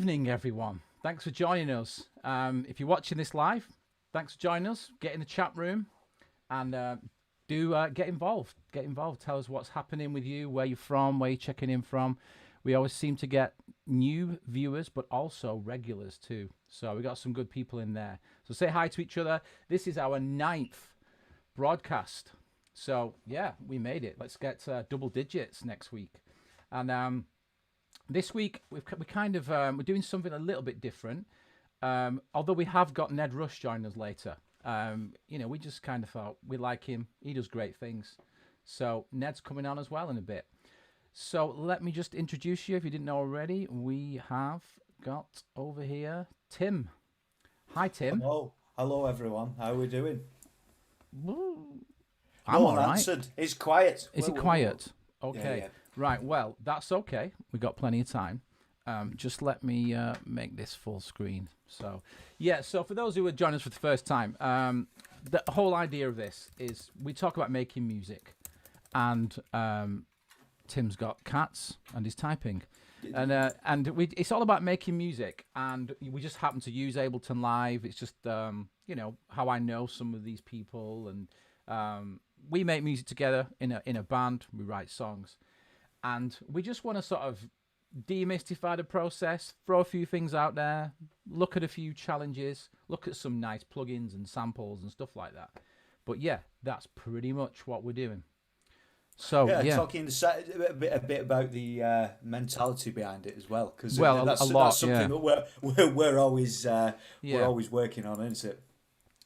evening, everyone. Thanks for joining us. If you're watching this live, thanks for joining us. Get in the chat room and do get involved. Get involved. Tell us what's happening with you, where you're from, where you're checking in from. We always seem to get new viewers, but also regulars too. So we got some good people in there. So say hi to each other. This is our 9th broadcast. So yeah, we made it. Let's get double digits next week. And this week we're doing something a little bit different. Although we have got Ned Rush joining us later. We just kind of thought we like him. He does great things. So Ned's coming on as well in a bit. So let me just introduce you if you didn't know already. We have got over here Tim. Hi, Tim. Hello everyone. How are we doing? I'm all right. Answered. It's quiet. Is it quiet? Whoa. Okay. Yeah. Right. Well, that's okay. We got plenty of time. Just let me make this full screen. So, yeah. So for those who are joining us for the first time, the whole idea of this is we talk about making music, and Tim's got cats and he's typing, and it's all about making music, and we just happen to use Ableton Live. It's just how I know some of these people, and we make music together in a band. We write songs, and we just want to sort of demystify the process, throw a few things out there, look at a few challenges, look at some nice plugins and samples and stuff like that. But yeah, that's pretty much what we're doing. So yeah, talking a bit about the mentality behind it as well, because that's something that we're always working on, isn't it?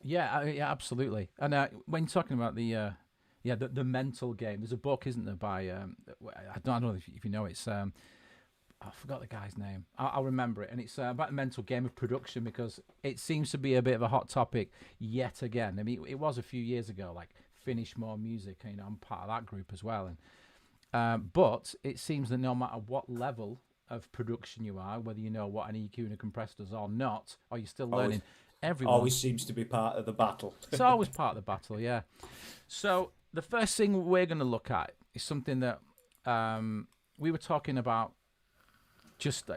Yeah, absolutely. And when you're talking about the mental game, there's a book, isn't there, by I don't know if you know, it's I forgot the guy's name. I'll remember it, and it's about the mental game of production, because it seems to be a bit of a hot topic yet again. I mean, it was a few years ago, like Finish More Music. I'm part of that group as well, and but it seems that no matter what level of production you are, whether you know what an EQ and a compressor does or not, or you're still learning, everyone always seems to be part of the battle. It's always part of the battle, yeah. So the first thing we're going to look at is something that we were talking about. Just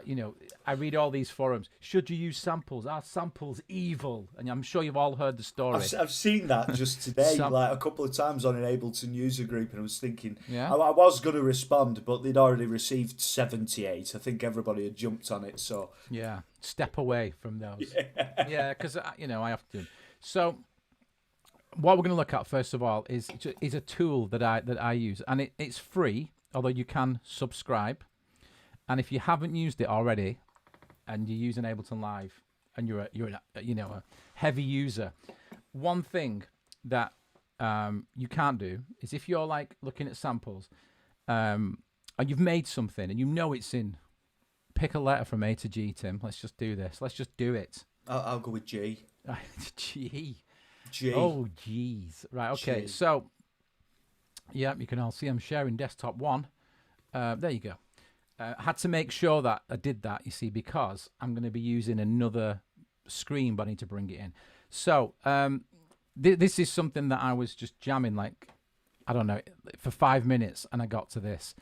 I read all these forums. Should you use samples? Are samples evil? And I'm sure you've all heard the story. I've seen that just today, like a couple of times on an Ableton user group, and I was thinking, yeah, I was going to respond, but they'd already received 78. I think everybody had jumped on it. So yeah, step away from those. Yeah, because I have to. So what we're going to look at first of all is a tool that I use, and it's free, although you can subscribe. And if you haven't used it already, and you're using Ableton Live, and you're a heavy user, one thing that you can't do is, if you're like looking at samples, and you've made something and you know it's in, pick a letter from A to G, Tim. Let's just do this. Let's just do it. I'll go with G. G. G. Oh, geez. Right. Okay. G. So, yeah, you can all see I'm sharing desktop one. There you go. I had to make sure that I did that, you see, because I'm going to be using another screen, but I need to bring it in. So this is something that I was just jamming, like, I don't know, for 5 minutes, and I got to this.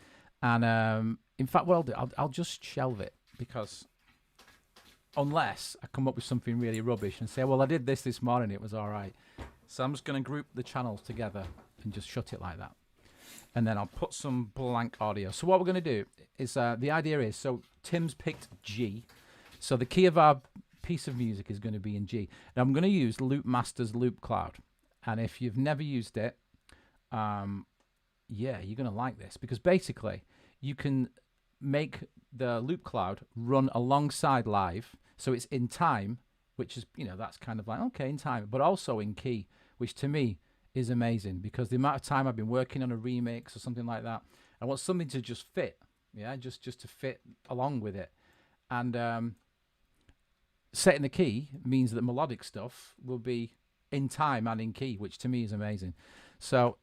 And in fact, what I'll do, I'll just shelve it, because unless I come up with something really rubbish and say, well, I did this morning, it was all right. So I'm just going to group the channels together and just shut it like that. And then I'll put some blank audio. So what we're going to do is, the idea is, so Tim's picked G. So the key of our piece of music is going to be in G. Now I'm going to use Loopmaster's Loopcloud. And if you've never used it, yeah, you're going to like this. Because basically, you can make the Loopcloud run alongside live. So it's in time, which is, that's kind of like, okay, in time. But also in key, which to me is amazing, because the amount of time I've been working on a remix or something like that, I want something to just fit, just to fit along with it. And setting the key means that melodic stuff will be in time and in key, which to me is amazing. So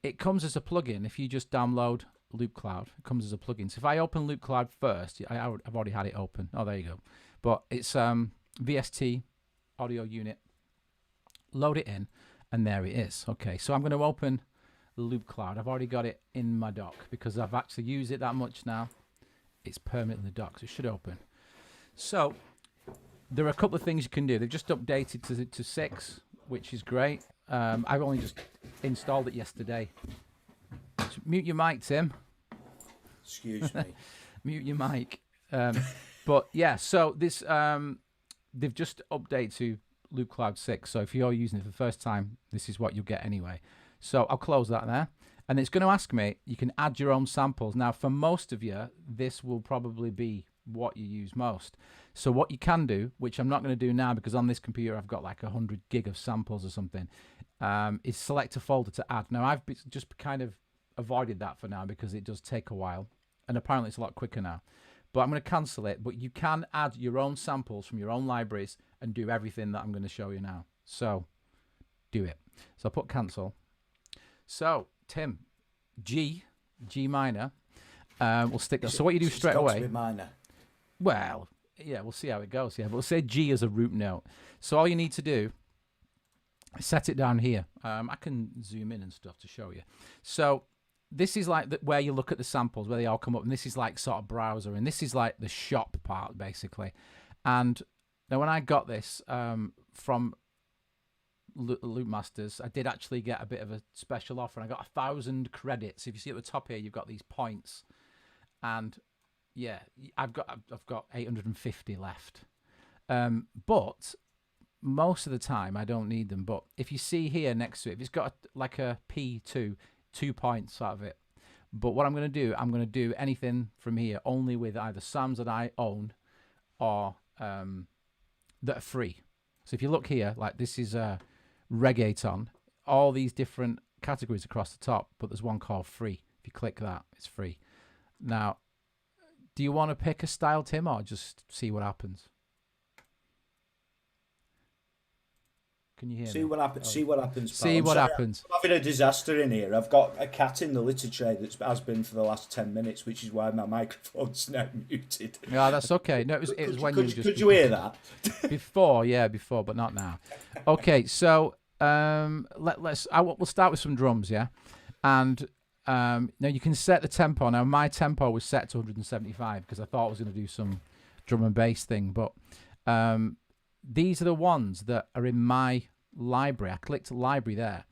it comes as a plugin. If you just download Loopcloud, it comes as a plugin. So if I open Loopcloud first, I've already had it open. Oh, there you go. But it's VST audio unit. Load it in. And there it is. Okay, so I'm going to open Loopcloud. I've already got it in my dock because I've actually used it that much now. It's permanently docked, so it should open. So there are a couple of things you can do. They've just updated to 6, which is great. I've only just installed it yesterday. So mute your mic, Tim. Excuse me. Mute your mic. But yeah, so this they've just updated to Loopcloud 6. So if you're using it for the first time, this is what you'll get anyway. So I'll close that there. And it's going to ask me, you can add your own samples. Now, for most of you, this will probably be what you use most. So what you can do, which I'm not going to do now because on this computer I've got like 100 gig of samples or something, is select a folder to add. Now, I've just kind of avoided that for now because it does take a while. And apparently it's a lot quicker now. But I'm going to cancel it. But you can add your own samples from your own libraries and do everything that I'm going to show you now. So do it. So I'll put cancel. So Tim, G minor. We'll stick that. So what you do straight away? It's got to be minor. Well, yeah, we'll see how it goes. Yeah, but we'll say G as a root note. So all you need to do is set it down here. I can zoom in and stuff to show you. So this is like where you look at the samples, where they all come up, and this is like sort of browser, and this is like the shop part basically. And now when I got this from Loopmasters, I did actually get a bit of a special offer, and I got 1,000 credits. If you see at the top here, you've got these points, and yeah, I've got 850 left. But most of the time I don't need them. But if you see here next to it, if it's got like a P2, 2 points out of it. But what I'm going to do anything from here only with either SAMs that I own or that are free. So if you look here, like this is reggaeton, all these different categories across the top, but there's one called free. If you click that, it's free. Now, do you want to pick a style, Tim, or just see what happens? Can you hear me? See what happens. See what happens. Pal. See what happens. I'm having a disaster in here. I've got a cat in the litter tray that has been for the last 10 minutes, which is why my microphone's now muted. Yeah, that's okay. No, it was when you just. Could you hear that? Before, yeah, before, but not now. Okay, so we'll start with some drums, yeah, and now you can set the tempo. Now my tempo was set to 175 because I thought I was going to do some drum and bass thing, but these are the ones that are in my library. I clicked library there,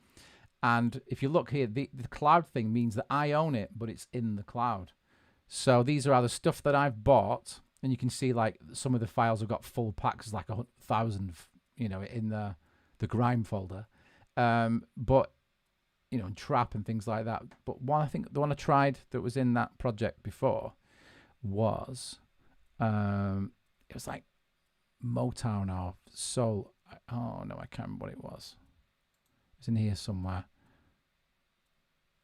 and if you look here, the cloud thing means that I own it, but it's in the cloud. So these are the stuff that I've bought, and you can see like some of the files have got full packs, like 1,000, you know, in the grime folder, but you know, and trap and things like that. But I think the one I tried that was in that project before was it was like Motown or soul. Oh no, I can't remember what it was. It's in here somewhere.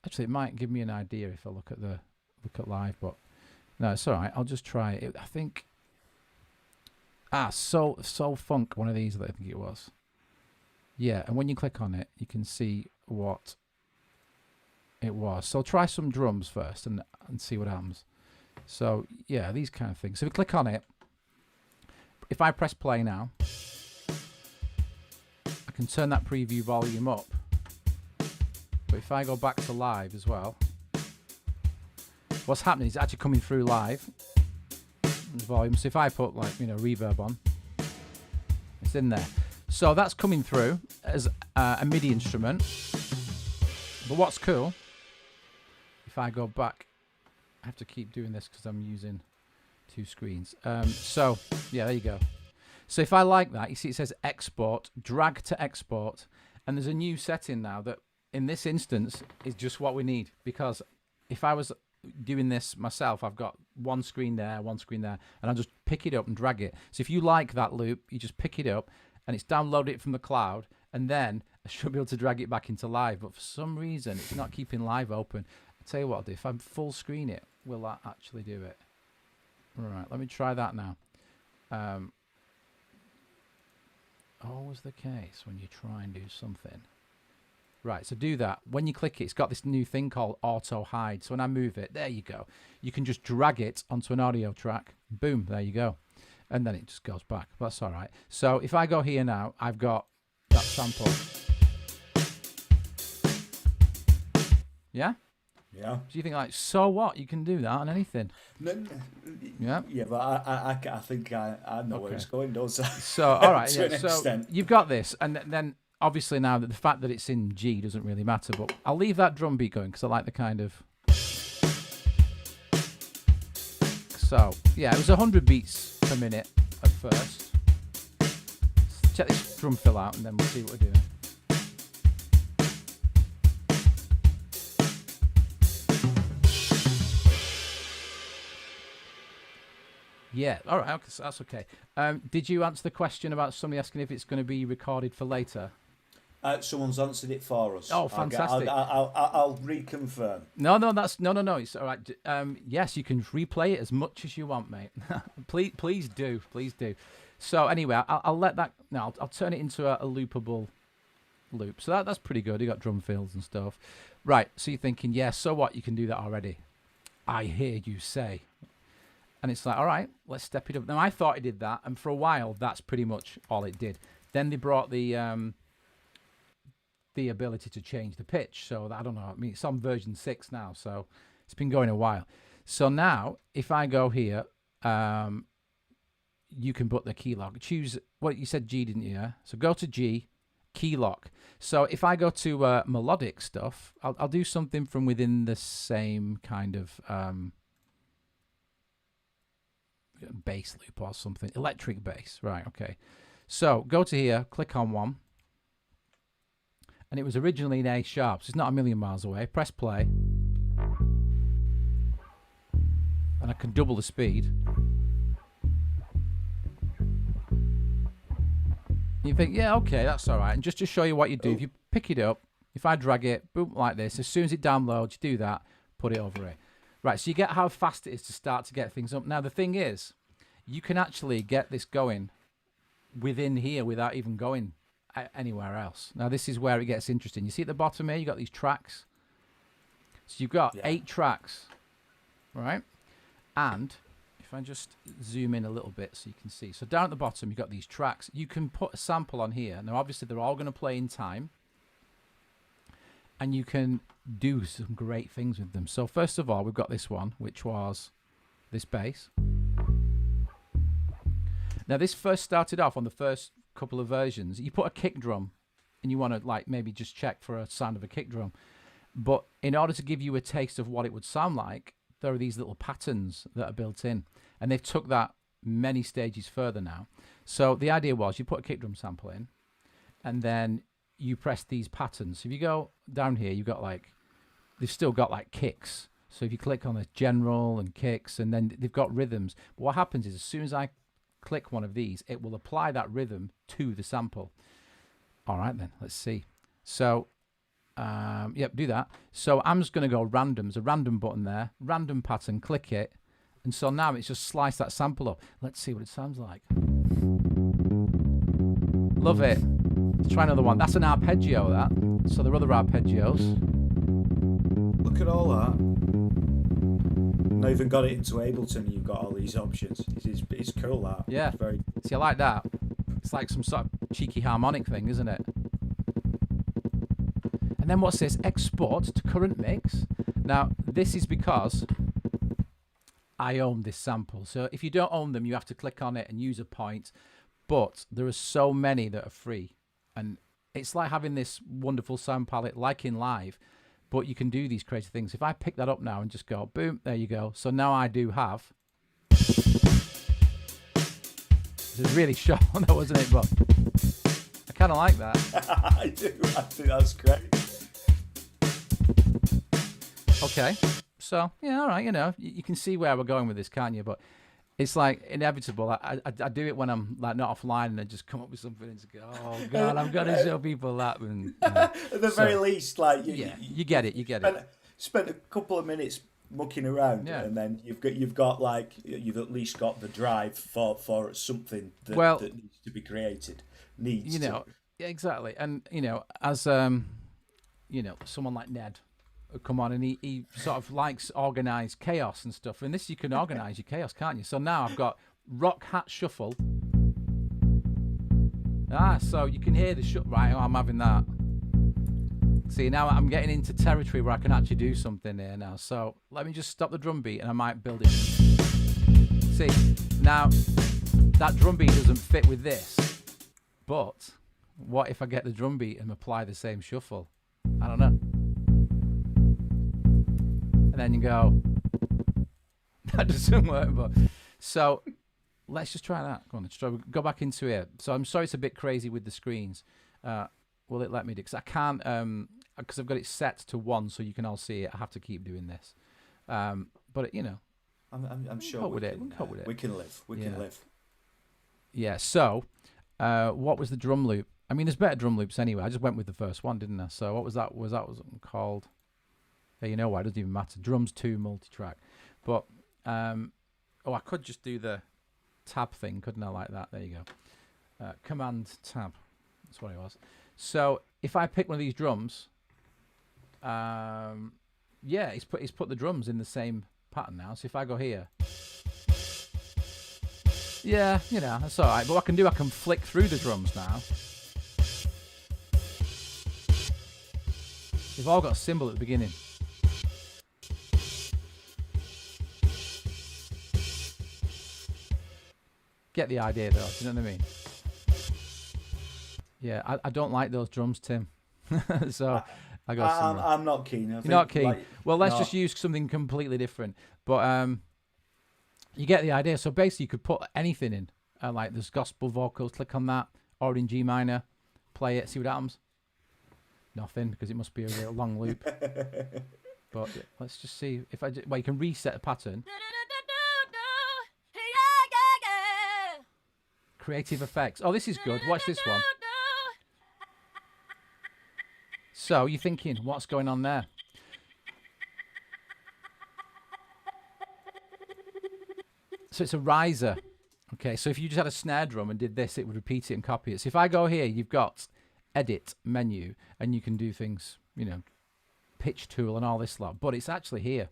Actually, it might give me an idea if I look at live, but no, it's all right. I'll just try it. I think soul funk, one of these that I think it was. Yeah, and when you click on it, you can see what it was. So try some drums first and see what happens. So yeah, these kind of things. So if you click on it, if I press play now, I can turn that preview volume up. But if I go back to live as well, what's happening is it's actually coming through live volume. So if I put like, you know, reverb on, it's in there. So that's coming through as a MIDI instrument. But what's cool, if I go back, I have to keep doing this because I'm using 2 screens. So yeah, there you go. So if I like that, you see it says export, drag to export, and there's a new setting now that in this instance is just what we need, because if I was doing this myself, I've got one screen there, and I'll just pick it up and drag it. So if you like that loop, you just pick it up and it's download it from the cloud, and then I should be able to drag it back into live. But for some reason, it's not keeping live open. I'll tell you what I'll do. If I full screen it, will that actually do it? Right, let me try that now. Always the case when you try and do something. Right, so do that. When you click it, it's got this new thing called auto hide. So when I move it, there you go. You can just drag it onto an audio track. Boom, there you go. And then it just goes back. That's all right. So if I go here now, I've got that sample. Yeah? Yeah. So you think like, so what? You can do that on anything. Yeah, but I think I know where it's going, don't I? So all right, to an extent. You've got this, and then obviously now that the fact that it's in G doesn't really matter, but I'll leave that drum beat going because I like the kind of. So yeah, it was 100 beats per minute at first. Let's check this drum fill out, and then we'll see what we're doing. Yeah, all right, okay, so that's okay. Did you answer the question about somebody asking if it's going to be recorded for later? Someone's answered it for us. Oh, fantastic! I'll reconfirm. No, that's no. It's all right. Yes, you can replay it as much as you want, mate. please do. So anyway, I'll let that. No, I'll turn it into a loopable loop. So that's pretty good. You got drum fills and stuff, right? So you're thinking, yeah. So what? You can do that already. I hear you say. And it's like, all right, let's step it up. Now, I thought it did that, and for a while, that's pretty much all it did. Then they brought the ability to change the pitch. So, I don't know. I mean, it's on version 6 now, so it's been going a while. So now, if I go here, you can put the key lock. Choose what you said G, didn't you? Yeah? So go to G, key lock. So if I go to melodic stuff, I'll do something from within the same kind of... bass loop or something, electric bass, right? Okay, so go to here, click on one, and it was originally in A sharp, so it's not a million miles away. Press play, and I can double the speed. You think, yeah, okay, that's all right. And just to show you what you do, if you pick it up, if I drag it, boom, like this, as soon as it downloads, you do that, put it over it. Right, so you get how fast it is to start to get things up. Now, the thing is, you can actually get this going within here without even going anywhere else. Now, this is where it gets interesting. You see at the bottom here, you've got these tracks. So you've got 8 tracks, right? And if I just zoom in a little bit so you can see. So down at the bottom, you've got these tracks. You can put a sample on here. Now, obviously, they're all going to play in time. And you can do some great things with them. So first of all, we've got this one, which was this bass. Now this first started off on the first couple of versions. You put a kick drum, and you want to like maybe just check for a sound of a kick drum. But in order to give you a taste of what it would sound like, there are these little patterns that are built in, and they've took that many stages further now. So the idea was you put a kick drum sample in, and then you press these patterns. So if you go down here, you've got like, they've still got like kicks. So if you click on the general and kicks, and then they've got rhythms. But what happens is as soon as I click one of these, it will apply that rhythm to the sample. All right, then let's see. So, yep, do that. So I'm just going to go random. There's a random button there, random pattern, click it. And so now it's just slice that sample up. Let's see what it sounds like. Love it. Let's try another one. That's an arpeggio, that. So there are other arpeggios. Look at all that. Not even got it into Ableton. You've got all these options. It's cool, that. Yeah. It's very... See, I like that. It's like some sort of cheeky harmonic thing, isn't it? And then what's this? Export to current mix. Now, this is because I own this sample. So if you don't own them, you have to click on it and use a point. But there are so many that are free. And it's like having this wonderful sound palette like in live, but you can do these crazy things. If I pick that up now and just go, boom, there you go. So now I do have... This is really short, though, wasn't it? But I kind of like that. I do. I think that's great. Okay. So, yeah, all right, you know, you can see where we're going with this, can't you? But it's like inevitable. I do it when I'm like not offline and I just come up with something and just go, oh God, I've got to show people that. And, at the very least, like you get it. You get it. Spent a couple of minutes mucking around, and then you've got like you've at least got the drive for something that needs to be created. Yeah, exactly. And as someone like Ned. Come on, and he sort of likes organised chaos and stuff. And this, you can organise your chaos, can't you? So now I've got rock hat shuffle. So you can hear the right, I'm having that. See, now I'm getting into territory where I can actually do something here now. So let me just stop the drum beat and I might build it. See, now that drum beat doesn't fit with this. But what if I get the drum beat and apply the same shuffle? I don't know. And then you go, that doesn't work. But so let's just try that. Go on, let's try, go back into it. So I'm sorry it's a bit crazy with the screens. Will it let me do? Because I can't, because I've got it set to 1 so you can all see it. I have to keep doing this. But you know, I'm sure we can live. We can live. Yeah. So, what was the drum loop? I mean, there's better drum loops anyway. I just went with the first one, didn't I? So what was that? Was called? Yeah, you know why? It doesn't even matter. Drums 2 multi-track. But I could just do the tab thing, couldn't I? Like that. There you go. Command tab. That's what it was. So if I pick one of these drums, yeah, he's put the drums in the same pattern now. So if I go here, yeah, you know, that's all right. But what I can do, I can flick through the drums now. They've all got a cymbal at the beginning. Get the idea, though. Do you know what I mean? Yeah, I don't like those drums, Tim. So I'm not keen. You're not keen. Like, well, let's just use something completely different. But you get the idea. So basically, you could put anything in. Like there's gospel vocals. Click on that. Or in G minor. Play it. See what happens. Nothing, because it must be a real long loop. But let's just see if well, you can reset the pattern. Creative effects. Oh, this is good. Watch this one. So you're thinking, what's going on there? So it's a riser. Okay, so if you just had a snare drum and did this, it would repeat it and copy it. So if I go here, you've got edit menu, and you can do things, you know, pitch tool and all this lot. But it's actually here.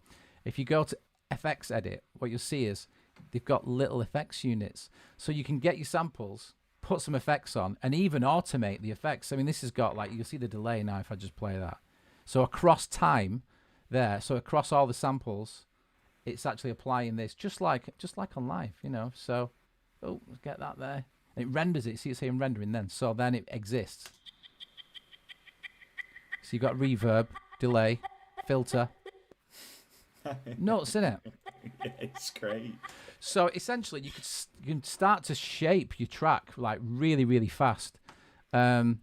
If you go to FX edit, what you'll see is they've got little effects units. So you can get your samples, put some effects on, and even automate the effects. I mean, this has got, like, you'll see the delay now if I just play that. So across time there, so across all the samples, it's actually applying this just like on live, you know. So, oh, let's get that there. And it renders it. See, it's saying rendering then. So then it exists. So you've got reverb, delay, filter. Nuts, innit? Yeah, it's great. So essentially, you can start to shape your track like really, really fast. It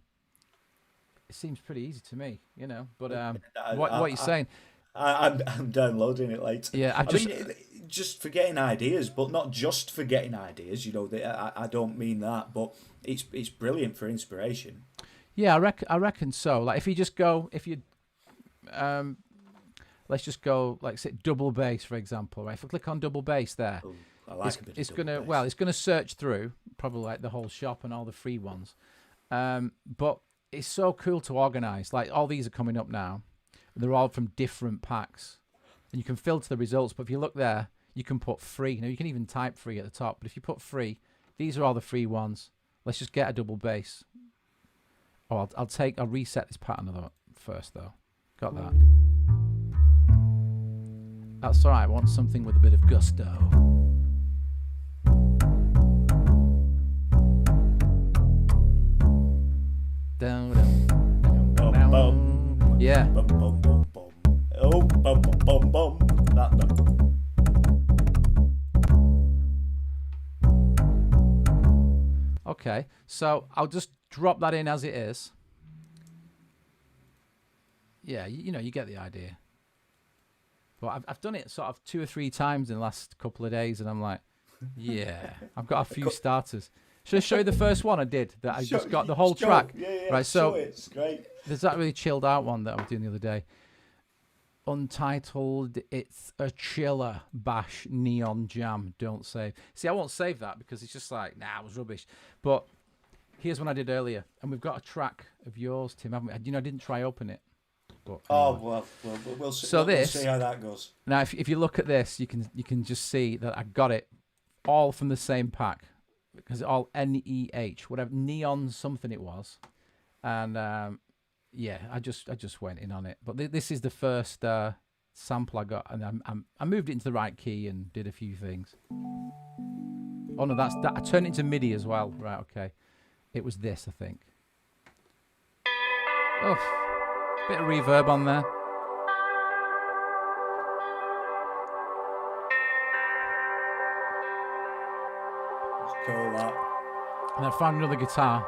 seems pretty easy to me, you know. But what are you saying? I'm downloading it later. Yeah, I mean, just for getting ideas, but not just for getting ideas. You know, I don't mean that, but it's brilliant for inspiration. Yeah, I reckon so. Like if you let's just go, like, say, double bass, for example, right? If I click on double bass there, ooh, I like it's gonna search through probably like the whole shop and all the free ones. But it's so cool to organize. Like all these are coming up now. They're all from different packs, and you can filter the results. But if you look there, you can put free. Now you can even type free at the top. But if you put free, these are all the free ones. Let's just get a double bass. Oh, I'll reset this pattern first though. Got that. That's all right. I want something with a bit of gusto. Down, down, down, down, down. Yeah. Bum, bum, bum, bum. Oh, bum, bum, bum, bum. That. Okay, so I'll just drop that in as it is. Yeah, you know, you get the idea. But I've done it sort of 2 or 3 times in the last couple of days, and I'm like, yeah, I've got a few starters. Should I show you the first one I did? That I just got the whole track. Yeah, right, so it's great. There's that really chilled out one that I was doing the other day. Untitled, it's a chiller bash neon jam. Don't save. See, I won't save that because it's just like, nah, it was rubbish. But here's one I did earlier, and we've got a track of yours, Tim, haven't we? You know, I didn't try open it. But anyway. We'll see. We'll see how that goes. Now, if you look at this, you can just see that I got it all from the same pack because all NEH, whatever neon something it was, and yeah, I just went in on it. But this is the first sample I got, and I moved it into the right key and did a few things. Oh no, that's that. I turned it into MIDI as well. Right, okay. It was this, I think. Oh, bit of reverb on there. It's cool, that. And I found another guitar.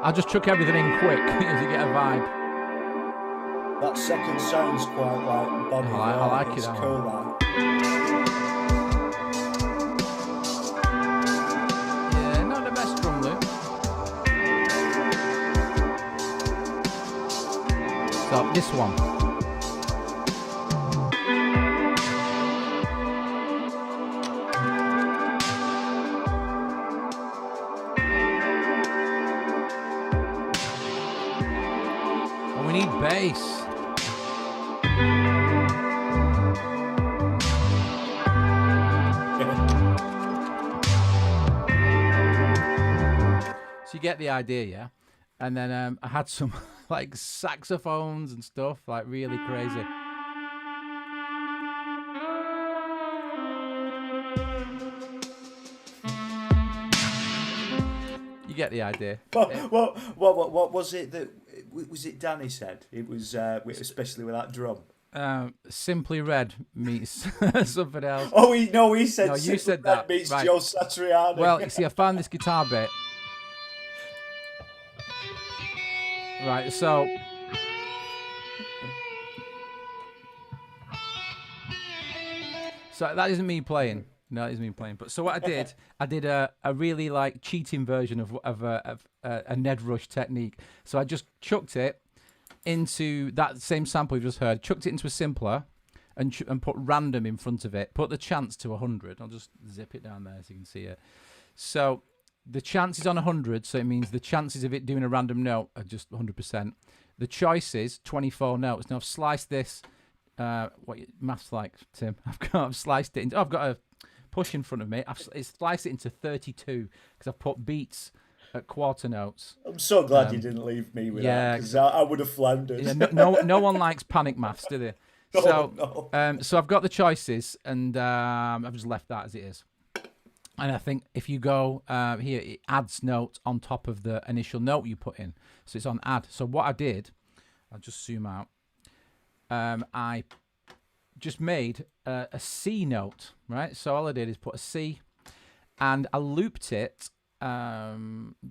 I'll just chuck everything in quick as you get a vibe. That second sounds quite like Bobby. I like it. It's cool, that. Yeah, not the best drum loop. So this one. And we need bass. So you get the idea, yeah? And then I had some like saxophones and stuff, like really crazy. You get the idea. What was it that was it Danny said? It was especially with that drum. Simply Red meets something else. Oh, he said. No, you said Red that. meets Right. Joe Satriani. Well, you see, I found this guitar bit. Right, so that isn't me playing. No, it isn't me playing. But so what I did a really like cheating version of a Ned Rush technique. So I just chucked it into that same sample you just heard, chucked it into a simpler, and put random in front of it. Put the chance to 100. I'll just zip it down there so you can see it. So the chance is on 100, so it means the chances of it doing a random note are just 100%. The choice is 24 notes. Now I've sliced this. What maths like, Tim? I've sliced it into. I've got a push in front of me. I've sliced it into 32 because I've put beats at quarter notes. I'm so glad you didn't leave me with that, because I would have floundered. Yeah, no one likes panic maths, do they? So I've got the choices, and I've just left that as it is. And I think if you go here, it adds notes on top of the initial note you put in. So it's on add. So what I did, I'll just zoom out. I just made a C note, right? So all I did is put a C, and I looped it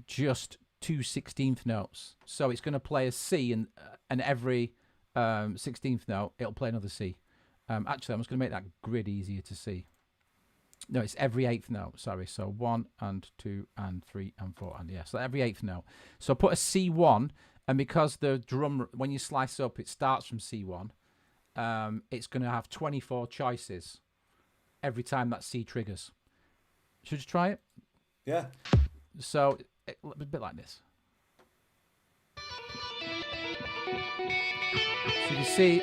just 2 16th notes. So it's going to play a C, and every 16th note, it'll play another C. Actually, I'm just going to make that grid easier to see. No, it's every 8th note, sorry. So 1 and 2 and 3 and 4 and yeah, so every 8th note. So put a C1, and because the drum, when you slice up, it starts from C1, it's going to have 24 choices every time that C triggers. Should you try it? Yeah. So a bit like this. So you see,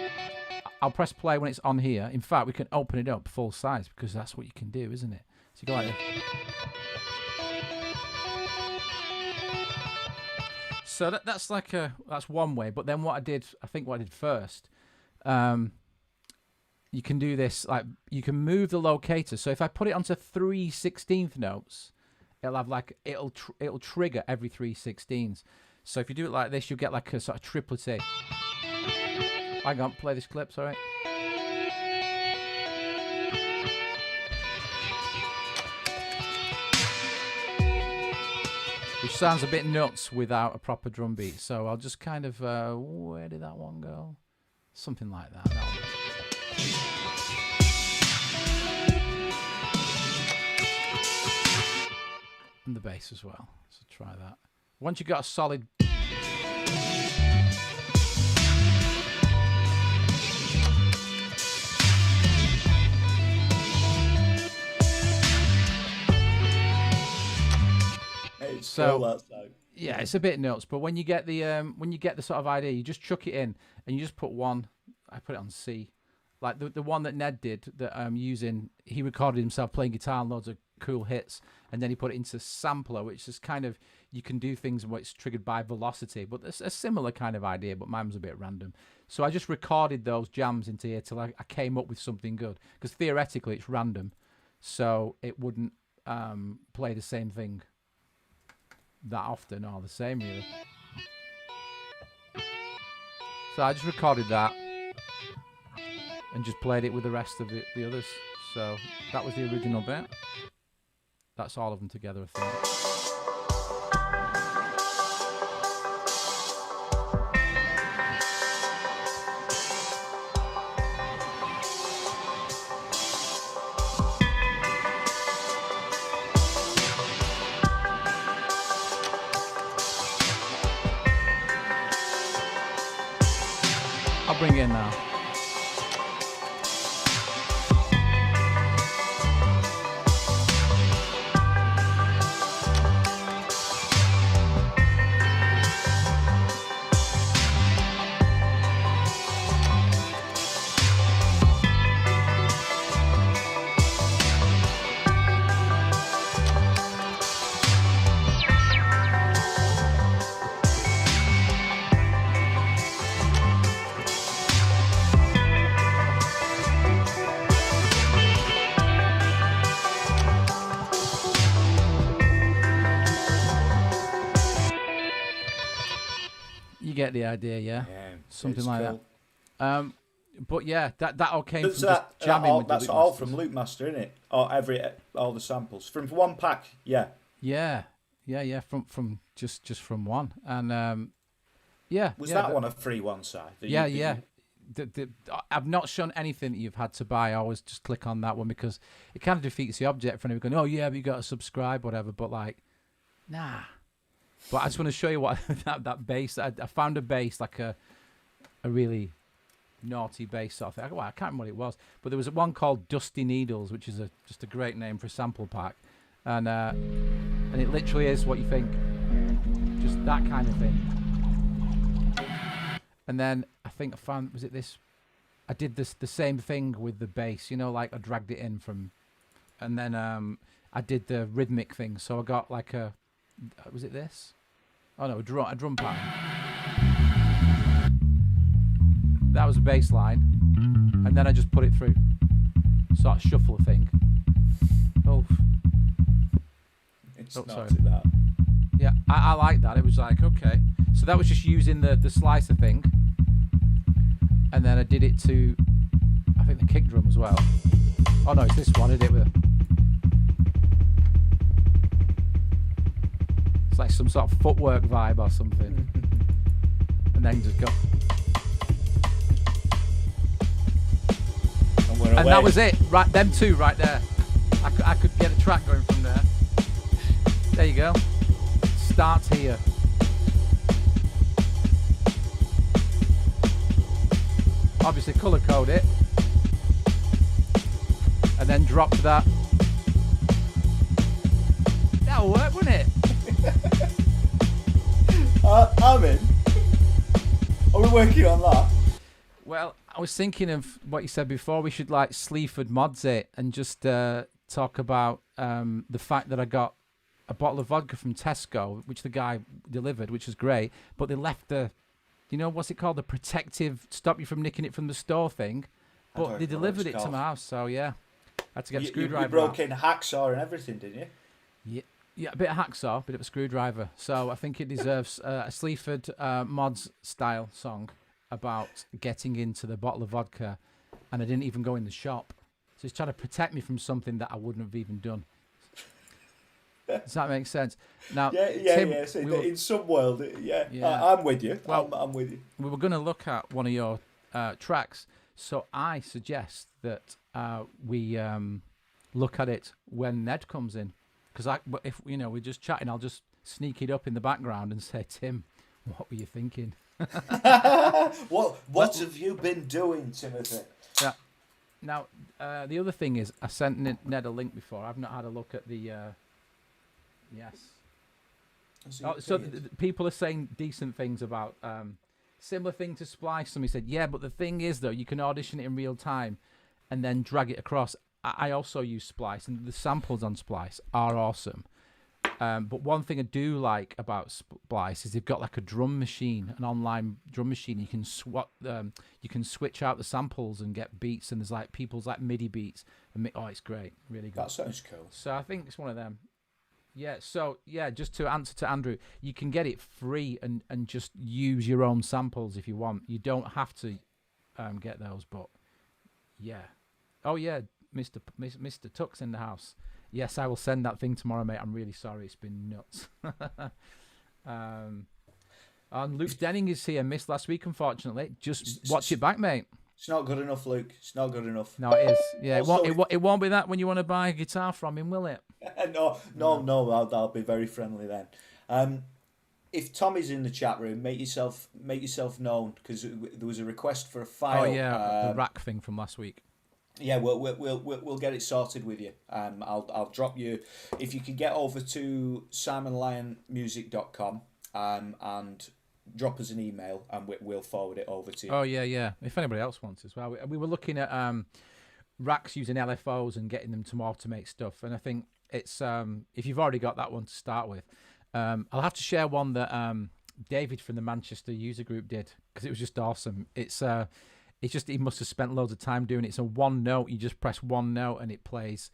I'll press play when it's on here. In fact, we can open it up full size because that's what you can do, isn't it? So you go like this. So that's like that's one way. But then what I did first, you can do this, like you can move the locator. So if I put it onto 3 16th notes, it'll have like it'll trigger every 3 16ths. So if you do it like this, you'll get like a sort of triplet A. Hang on, play this clip, sorry. Which sounds a bit nuts without a proper drum beat. So I'll just kind of, where did that one go? Something like that. And the bass as well. So try that. Once you've got a solid... So yeah, it's a bit nuts, but when you get the sort of idea, you just chuck it in and you just put one. I put it on C, like the one that Ned did that I'm using. He recorded himself playing guitar and loads of cool hits, and then he put it into sampler, which is kind of, you can do things where it's triggered by velocity, but it's a similar kind of idea, but mine was a bit random. So I just recorded those jams into here till I came up with something good, because theoretically it's random, so it wouldn't play the same thing that often, or the same really. So I just recorded that and just played it with the rest of the others. So that was the original bit. That's all of them together, I think. I'll bring it in now. Get the idea, yeah, something like cool. That. But yeah, that all came from just jamming. With that's all from Loopmaster, isn't it? Or all the samples from one pack. Yeah. From just from one, and Was that one a free one, Si? Yeah. I've not shown anything that you've had to buy. I always just click on that one because it kind of defeats the object for anyone going, oh yeah, but you got to subscribe, whatever. But like, nah. But I just want to show you what that bass. I found a bass, like a really naughty bass sort of thing. Well, I can't remember what it was, but there was one called Dusty Needles, which is just a great name for a sample pack, and it literally is what you think, just that kind of thing. And then I think I found, was it this? I did the same thing with the bass, like I dragged it in from, and then I did the rhythmic thing. So I got like was it this? Oh no, a drum pattern. That was a bass line, and then I just put it through, sort of shuffle thing. Oh, sorry. That. Yeah, I like that. It was like, okay, so that was just using the slicer thing, and then I did it to, I think, the kick drum as well. Oh no, it's this one. I did it with. Like some sort of footwork vibe or something, and then just go, and that was it. Right, them two right there. I could get a track going from there. There you go. Starts here. Obviously color code it, and then drop to that. That'll work, wouldn't it? I'm in. Are we working on that? Well, I was thinking of what you said before. We should like Sleaford mods it and just talk about the fact that I got a bottle of vodka from Tesco, which the guy delivered, which was great, but they left the, what's it called? The protective, stop you from nicking it from the store thing. But they delivered it to my house, so yeah. I had to get a screwdriver. You broke in hacksaw and everything, didn't you? Yeah. Yeah, a bit of hacksaw, a bit of a screwdriver. So I think it deserves a Sleaford mods style song about getting into the bottle of vodka, and I didn't even go in the shop. So he's trying to protect me from something that I wouldn't have even done. Does that make sense? Now, Tim, So in some world, I'm with you. Well, I'm with you. We were going to look at one of your tracks, so I suggest that we look at it when Ned comes in. Because if we're just chatting, I'll just sneak it up in the background and say, Tim, what were you thinking? What have you been doing, Timothy? Yeah. Now, the other thing is, I sent Ned a link before. I've not had a look at the. Yes. So people are saying decent things about similar thing to Splice. Somebody said, yeah, but the thing is though, you can audition it in real time and then drag it across. I also use Splice, and the samples on Splice are awesome. But one thing I do like about Splice is they've got like a drum machine, an online drum machine. You can you can switch out the samples and get beats, and there's like people's like MIDI beats. And it's great, really good. That sounds cool. So I think it's one of them. Yeah. So yeah, just to answer to Andrew, you can get it free and just use your own samples if you want. You don't have to get those, but yeah. Oh yeah, Mr. Tuck's in the house. Yes, I will send that thing tomorrow, mate. I'm really sorry. It's been nuts. And Luke Denning is here. Missed last week, unfortunately. Just watch it back, mate. It's not good enough, Luke. It's not good enough. No, it is. Yeah, it won't be that when you want to buy a guitar from him, will it? No. I'll be very friendly then. If Tommy's in the chat room, make yourself known, because there was a request for a file. Oh yeah, the rack thing from last week. Yeah, we'll get it sorted with you. I'll drop you, if you can get over to simonlyonmusic.com and drop us an email, and we'll forward it over to you. Oh yeah. If anybody else wants as well, we were looking at racks using LFOs and getting them to automate stuff, and I think it's if you've already got that one to start with, I'll have to share one that David from the Manchester user group did, because it was just awesome. It's just he must have spent loads of time doing it. So one note, you just press one note and it plays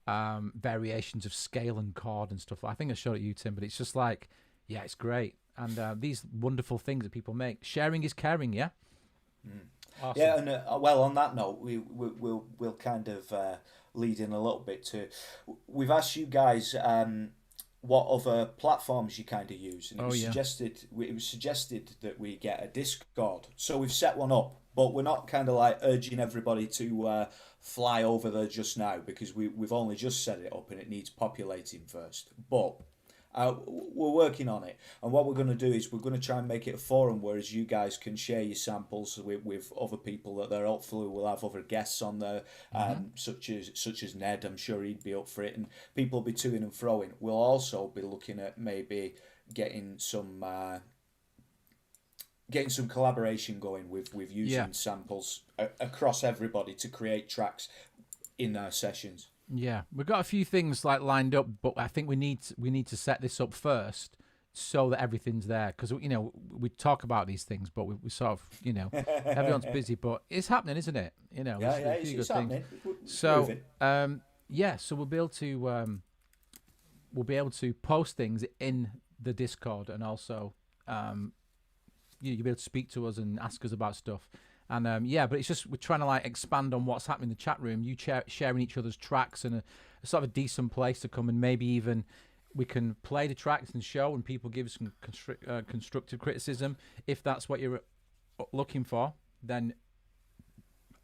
variations of scale and chord and stuff. I think I showed it you, Tim, but it's just like, yeah, it's great. And these wonderful things that people make. Sharing is caring, yeah? Awesome. Yeah, and well, on that note, we'll kind of lead in a little bit to, we've asked you guys what other platforms you kind of use, and it was suggested that we get a Discord. So we've set one up, but we're not kind of like urging everybody to fly over there just now, because we've only just set it up and it needs populating first. But we're working on it, and what we're going to do is we're going to try and make it a forum, whereas you guys can share your samples with other people that they're hopefully will have other guests on there, such as Ned. I'm sure he'd be up for it, and people will be toing and froing. We'll also be looking at maybe getting some collaboration going with using samples across everybody to create tracks in their sessions. Yeah, we've got a few things like lined up, but I think we need to set this up first so that everything's there, because we talk about these things, but we sort of everyone's busy, but it's happening, isn't it? It's happening. So so we'll be able to post things in the Discord, and also you'll be able to speak to us and ask us about stuff. And but it's just we're trying to like expand on what's happening in the chat room. You sharing each other's tracks, and a sort of a decent place to come, and maybe even we can play the tracks and show, and people give some constructive criticism. If that's what you're looking for, then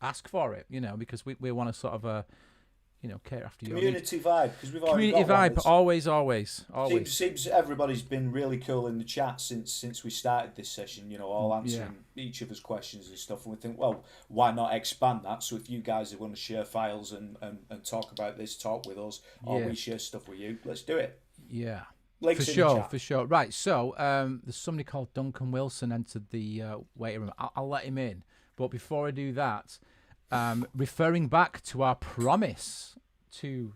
ask for it. Because we want to sort of care after community vibe, because we've already community got vibe. Always. Seems everybody's been really cool in the chat since we started this session. All answering each other's questions and stuff. And we think, well, why not expand that? So if you guys want to share files and talk about this, talk with us, or we share stuff with you, let's do it. Yeah. Links for sure. Right. So there's somebody called Duncan Wilson entered the waiting room. I'll let him in, but before I do that. Referring back to our promise to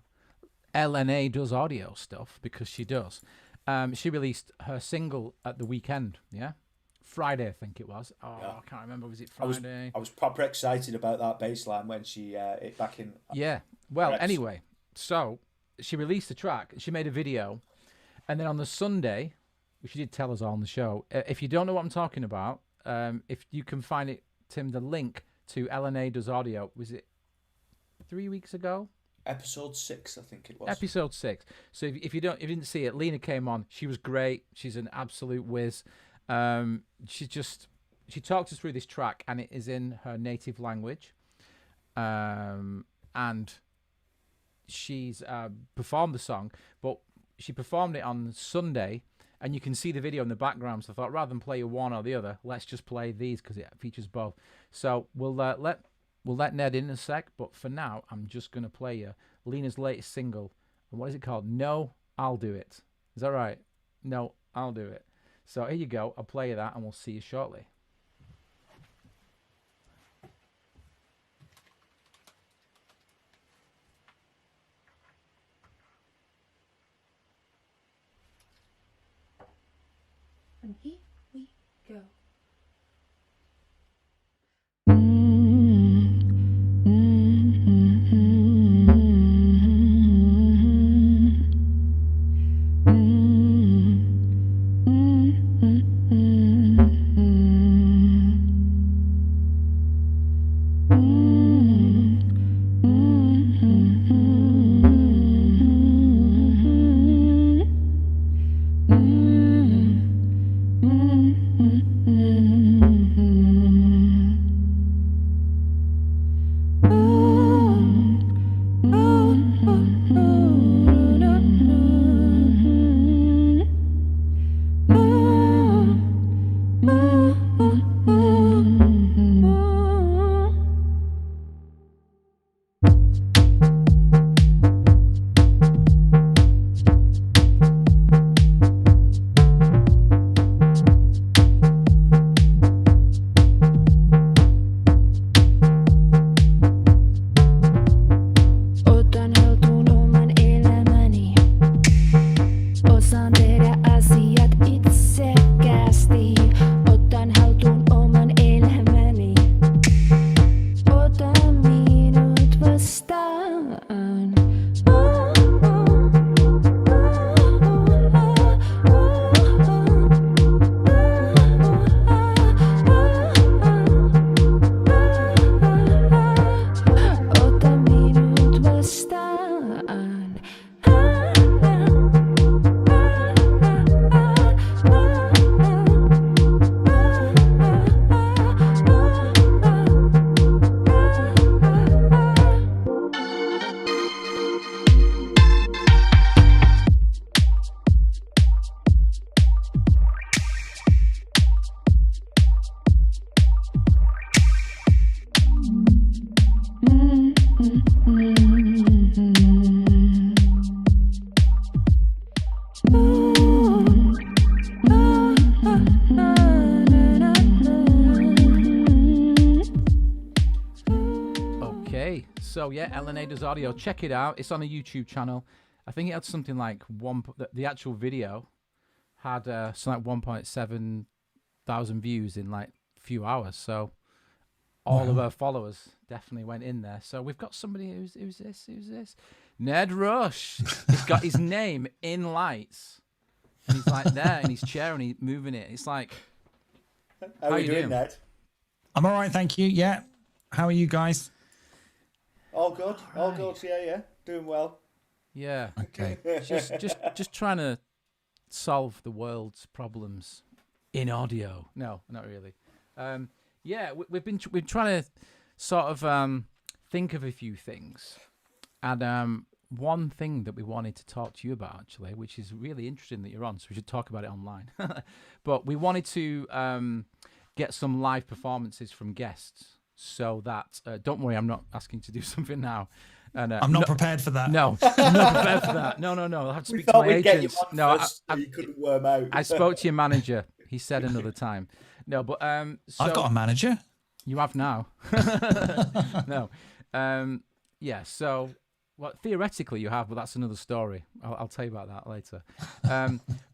LNA does audio stuff, because she does. She released her single at the weekend, Friday, I think it was. I can't remember. Was it Friday? I was proper excited about that bass line when she hit back in. Yeah. Well, anyway, so she released the track. She made a video, and then on the Sunday, which she did tell us all on the show. If you don't know what I'm talking about, if you can find it, Tim, the link to LNA does audio. Was it 3 weeks ago? Episode 6, I think it was. Episode 6. So if you didn't see it, Lena came on. She was great. She's an absolute whiz. She talked us through this track, and it is in her native language. And she's performed the song, but she performed it on Sunday, and you can see the video in the background. So I thought, rather than play one or the other, let's just play these, because it features both. So we'll let Ned in a sec, but for now, I'm just going to play you Lena's latest single. And what is it called? No, I'll Do It. Is that right? No, I'll Do It. So here you go. I'll play you that, and we'll see you shortly. And here we go. So yeah, LNA does audio. Check it out. It's on a YouTube channel. I think it had something like the actual video had something like 1.7 thousand views in like a few hours. So all of our followers definitely went in there. So we've got somebody who's this? Ned Rush. He's got his name in lights. And he's like there in his chair and he's moving it. It's like, how are you doing, Ned? I'm all right, thank you. Yeah. How are you guys? All good. All good. Yeah. Doing well. Yeah. Okay. just trying to solve the world's problems in audio. No, not really. Yeah, we've been trying to sort of think of a few things, and one thing that we wanted to talk to you about actually, which is really interesting that you're on, so we should talk about it online. But we wanted to get some live performances from guests, so that don't worry, I'm not asking to do something now. And, I'm not prepared for that. No, I'm not prepared for that. No. I'll have to speak to my agents. No, you couldn't worm out. I spoke to your manager. He said another time. No, but so I've got a manager. You have now. No, yeah. So, well, theoretically you have, but that's another story. I'll tell you about that later.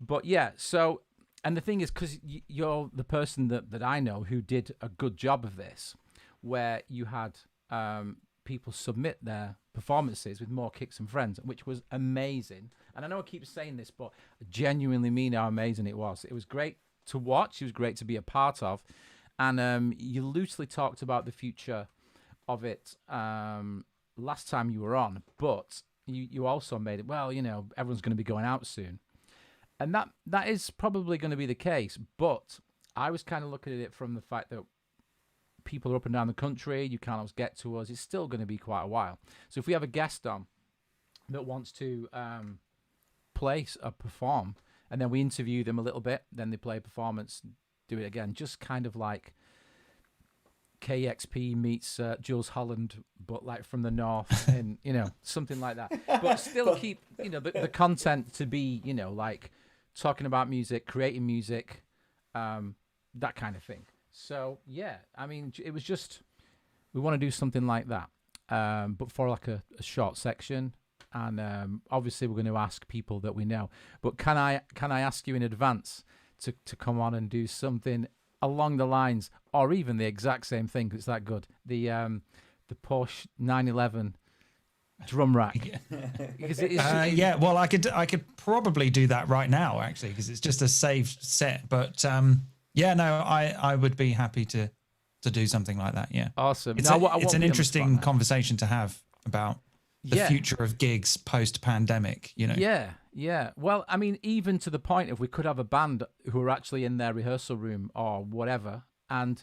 But yeah. So, and the thing is, because you're the person that I know who did a good job of this, where you had people submit their performances with more kicks and friends, which was amazing. And I know I keep saying this, but I genuinely mean how amazing it was. It was great to watch. It was great to be a part of. And you loosely talked about the future of it last time you were on, but you also made it, well, you know, everyone's going to be going out soon. And that is probably going to be the case. But I was kind of looking at it from the fact that people are up and down the country. You can't always get to us. It's still going to be quite a while. So if we have a guest on that wants to perform, and then we interview them a little bit, then they play a performance, do it again, just kind of like KXP meets Jules Holland, but like from the north, and you know, something like that. But still keep, you know, the content to be, you know, like talking about music, creating music, that kind of thing. So yeah, I mean, it was just, we want to do something like that, but for like a short section. And obviously we're going to ask people that we know. But can I ask you in advance to come on and do something along the lines, or even the exact same thing, 'cause it's that good. The Porsche 911 drum rack. Because well, I could probably do that right now, actually, because it's just a saved set. But I would be happy to do something like that. Yeah, awesome. It's an interesting conversation to have about the future of gigs post-pandemic. Yeah. Well, I mean, even to the point if we could have a band who are actually in their rehearsal room or whatever and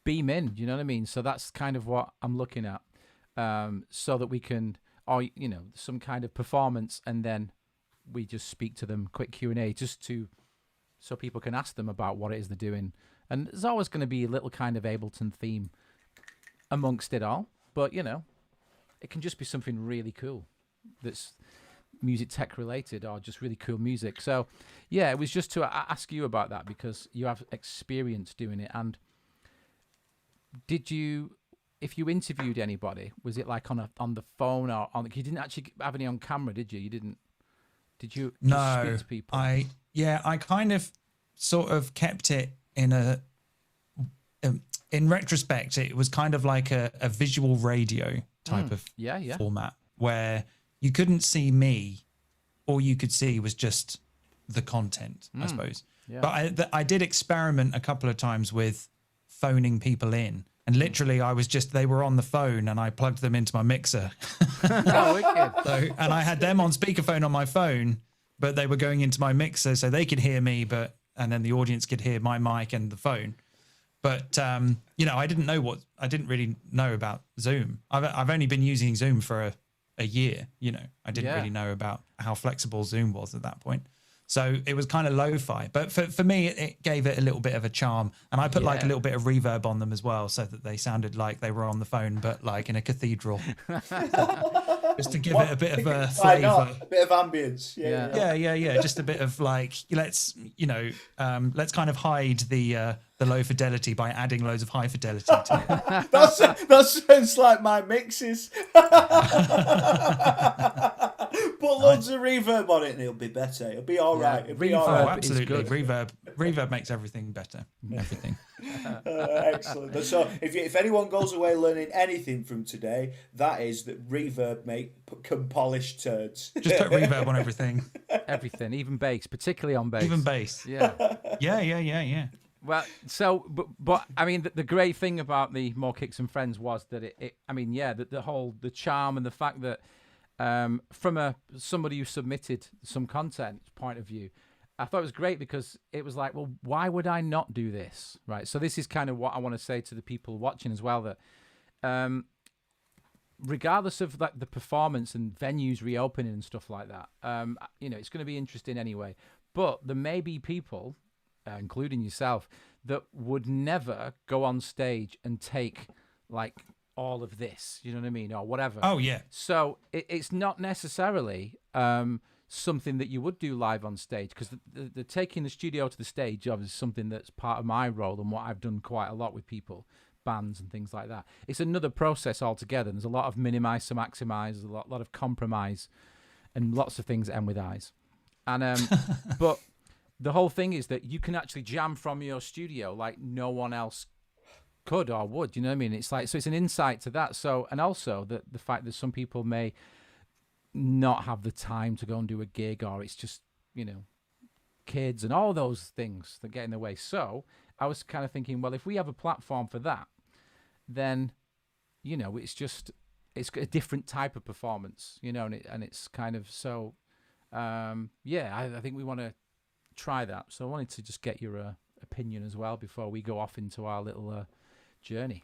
beam in, you know what I mean? So that's kind of what I'm looking at, so that we can, or some kind of performance, and then we just speak to them, quick Q&A, so people can ask them about what it is they're doing. And there's always going to be a little kind of Ableton theme amongst it all, but it can just be something really cool that's music tech related, or just really cool music. So it was just to ask you about that, because you have experience doing it. And if you interviewed anybody, was it like on the phone, or you didn't actually have any on camera, did you? Did you no, speak to people? I kind of sort of kept it in retrospect, it was kind of like a visual radio type of format, where you couldn't see me. All you could see was just the content, I suppose. Yeah. But I did experiment a couple of times with phoning people in, and literally they were on the phone and I plugged them into my mixer. Oh, wicked. And I had them on speakerphone on my phone, but they were going into my mixer so they could hear me, and then the audience could hear my mic and the phone. But I didn't really know about Zoom. I've only been using Zoom for a year. I didn't really know about how flexible Zoom was at that point. So it was kind of lo-fi. But for me, it gave it a little bit of a charm. And I put like a little bit of reverb on them as well, so that they sounded like they were on the phone, but like in a cathedral. Just to give it a bit of a flavour. A bit of ambience. Yeah. Just a bit of like, let's kind of hide the low fidelity by adding loads of high fidelity to it. That sounds like my mixes. Put loads of reverb on it and it'll be better. It'll be all right. It'll be all right. Absolutely. Reverb makes everything better. Everything. Excellent. So if anyone goes away learning anything from today, that is that reverb can polish turds. Just put reverb on everything. Everything, even bass, particularly on bass. Even bass. Yeah. Yeah. Well, so, but I mean, the great thing about the More Kicks and Friends was that the charm and the fact that from somebody who submitted some content point of view, I thought it was great, because it was like, well, why would I not do this, right? So this is kind of what I want to say to the people watching as well, that regardless of like the performance and venues reopening and stuff like that, it's going to be interesting anyway. But there may be people, including yourself, that would never go on stage and take like all of this, you know what I mean, or whatever. Oh yeah. So it's not necessarily something that you would do live on stage, because the taking the studio to the stage job is something that's part of my role and what I've done quite a lot with people, bands and things like that. It's another process altogether. There's a lot of minimize to maximize, there's a lot of compromise, and lots of things that end with eyes. And but the whole thing is that you can actually jam from your studio like no one else could or would, you know what I mean? It's like, so it's an insight to that. So, and also the fact that some people may not have the time to go and do a gig, or it's just, kids and all those things that get in the way. So I was kind of thinking, well, if we have a platform for that, then, it's a different type of performance, and it's kind of, so, I think we want to try that. So I wanted to just get your opinion as well before we go off into our little journey.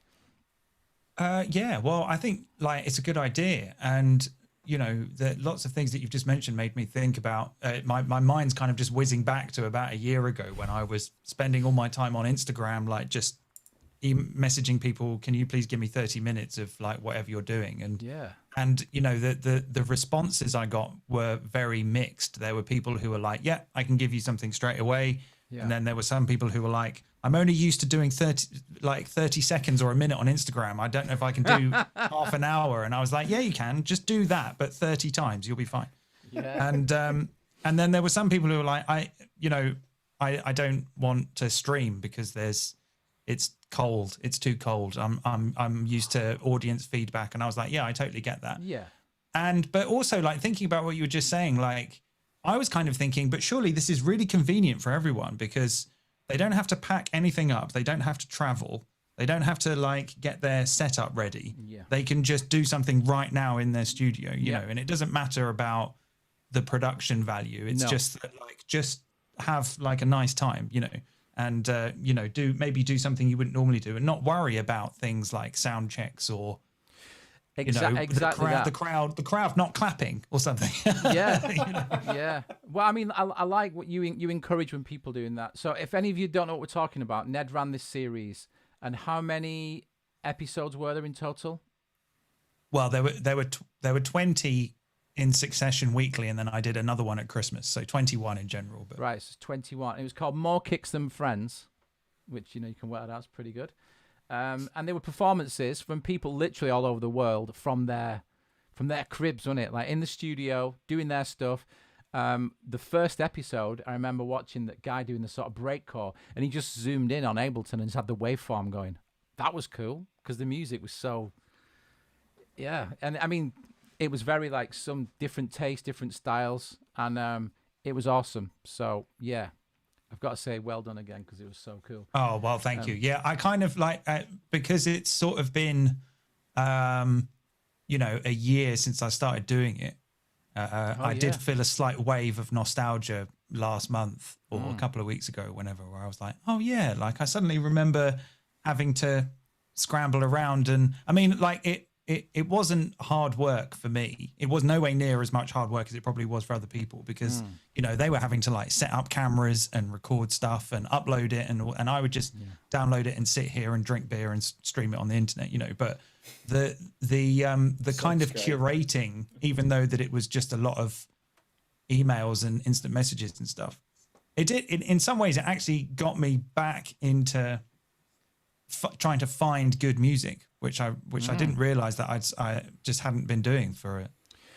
Well, I think like it's a good idea, and lots of things that you've just mentioned made me think about my mind's kind of just whizzing back to about a year ago when I was spending all my time on Instagram, like just messaging people, can you please give me 30 minutes of like whatever you're doing? And the responses I got were very mixed. There were people who were like, yeah, I can give you something straight away. Yeah. And then there were some people who were like, I'm only used to doing 30 seconds or a minute on Instagram. I don't know if I can do half an hour. And I was like, yeah, you can. Just do that, but 30 times, you'll be fine. Yeah. And then there were some people who were like, I don't want to stream because it's cold. It's too cold. I'm used to audience feedback. And I was like, yeah, I totally get that. Yeah. But also like thinking about what you were just saying, like I was kind of thinking, but surely this is really convenient for everyone because they don't have to pack anything up. They don't have to travel. They don't have to like get their setup ready. Yeah. They can just do something right now in their studio, you know, and it doesn't matter about the production value. It's just that, like, just have like a nice time, you know, and, you know, do something you wouldn't normally do and not worry about things like sound checks or, you know, the crowd not clapping or something. Yeah. You know? Yeah. Well, I mean, I like what you encourage when people doing that. So if any of you don't know what we're talking about, Ned ran this series, and how many episodes were there in total? Well, there were 20 in succession weekly, and then I did another one at Christmas, so 21 in general. But right, so 21. It was called More Kicks Than Friends, which, you know, you can work that out. It's pretty good. And there were performances from people literally all over the world from their cribs, wasn't it? Like in the studio, doing their stuff. The first episode, I remember watching that guy doing the sort of breakcore, and he just zoomed in on Ableton and just had the waveform going. That was cool because the music was so, yeah. And I mean, it was very like some different taste, different styles, and it was awesome. So yeah, I've got to say well done again because it was so cool. Oh, well, thank you. Yeah, I kind of like, because it's sort of been, you know, a year since I started doing it. I did feel a slight wave of nostalgia last month or a couple of weeks ago, where I was like, oh yeah, like I suddenly remember having to scramble around. And I mean, like it wasn't hard work for me. It was nowhere near as much hard work as it probably was for other people because, you know, they were having to like set up cameras and record stuff and upload it. And I would just download it and sit here and drink beer and stream it on the internet, you know, but the kind of curating, even though that it was just a lot of emails and instant messages and stuff, in some ways it actually got me back into trying to find good music, which I didn't realize that I just hadn't been doing for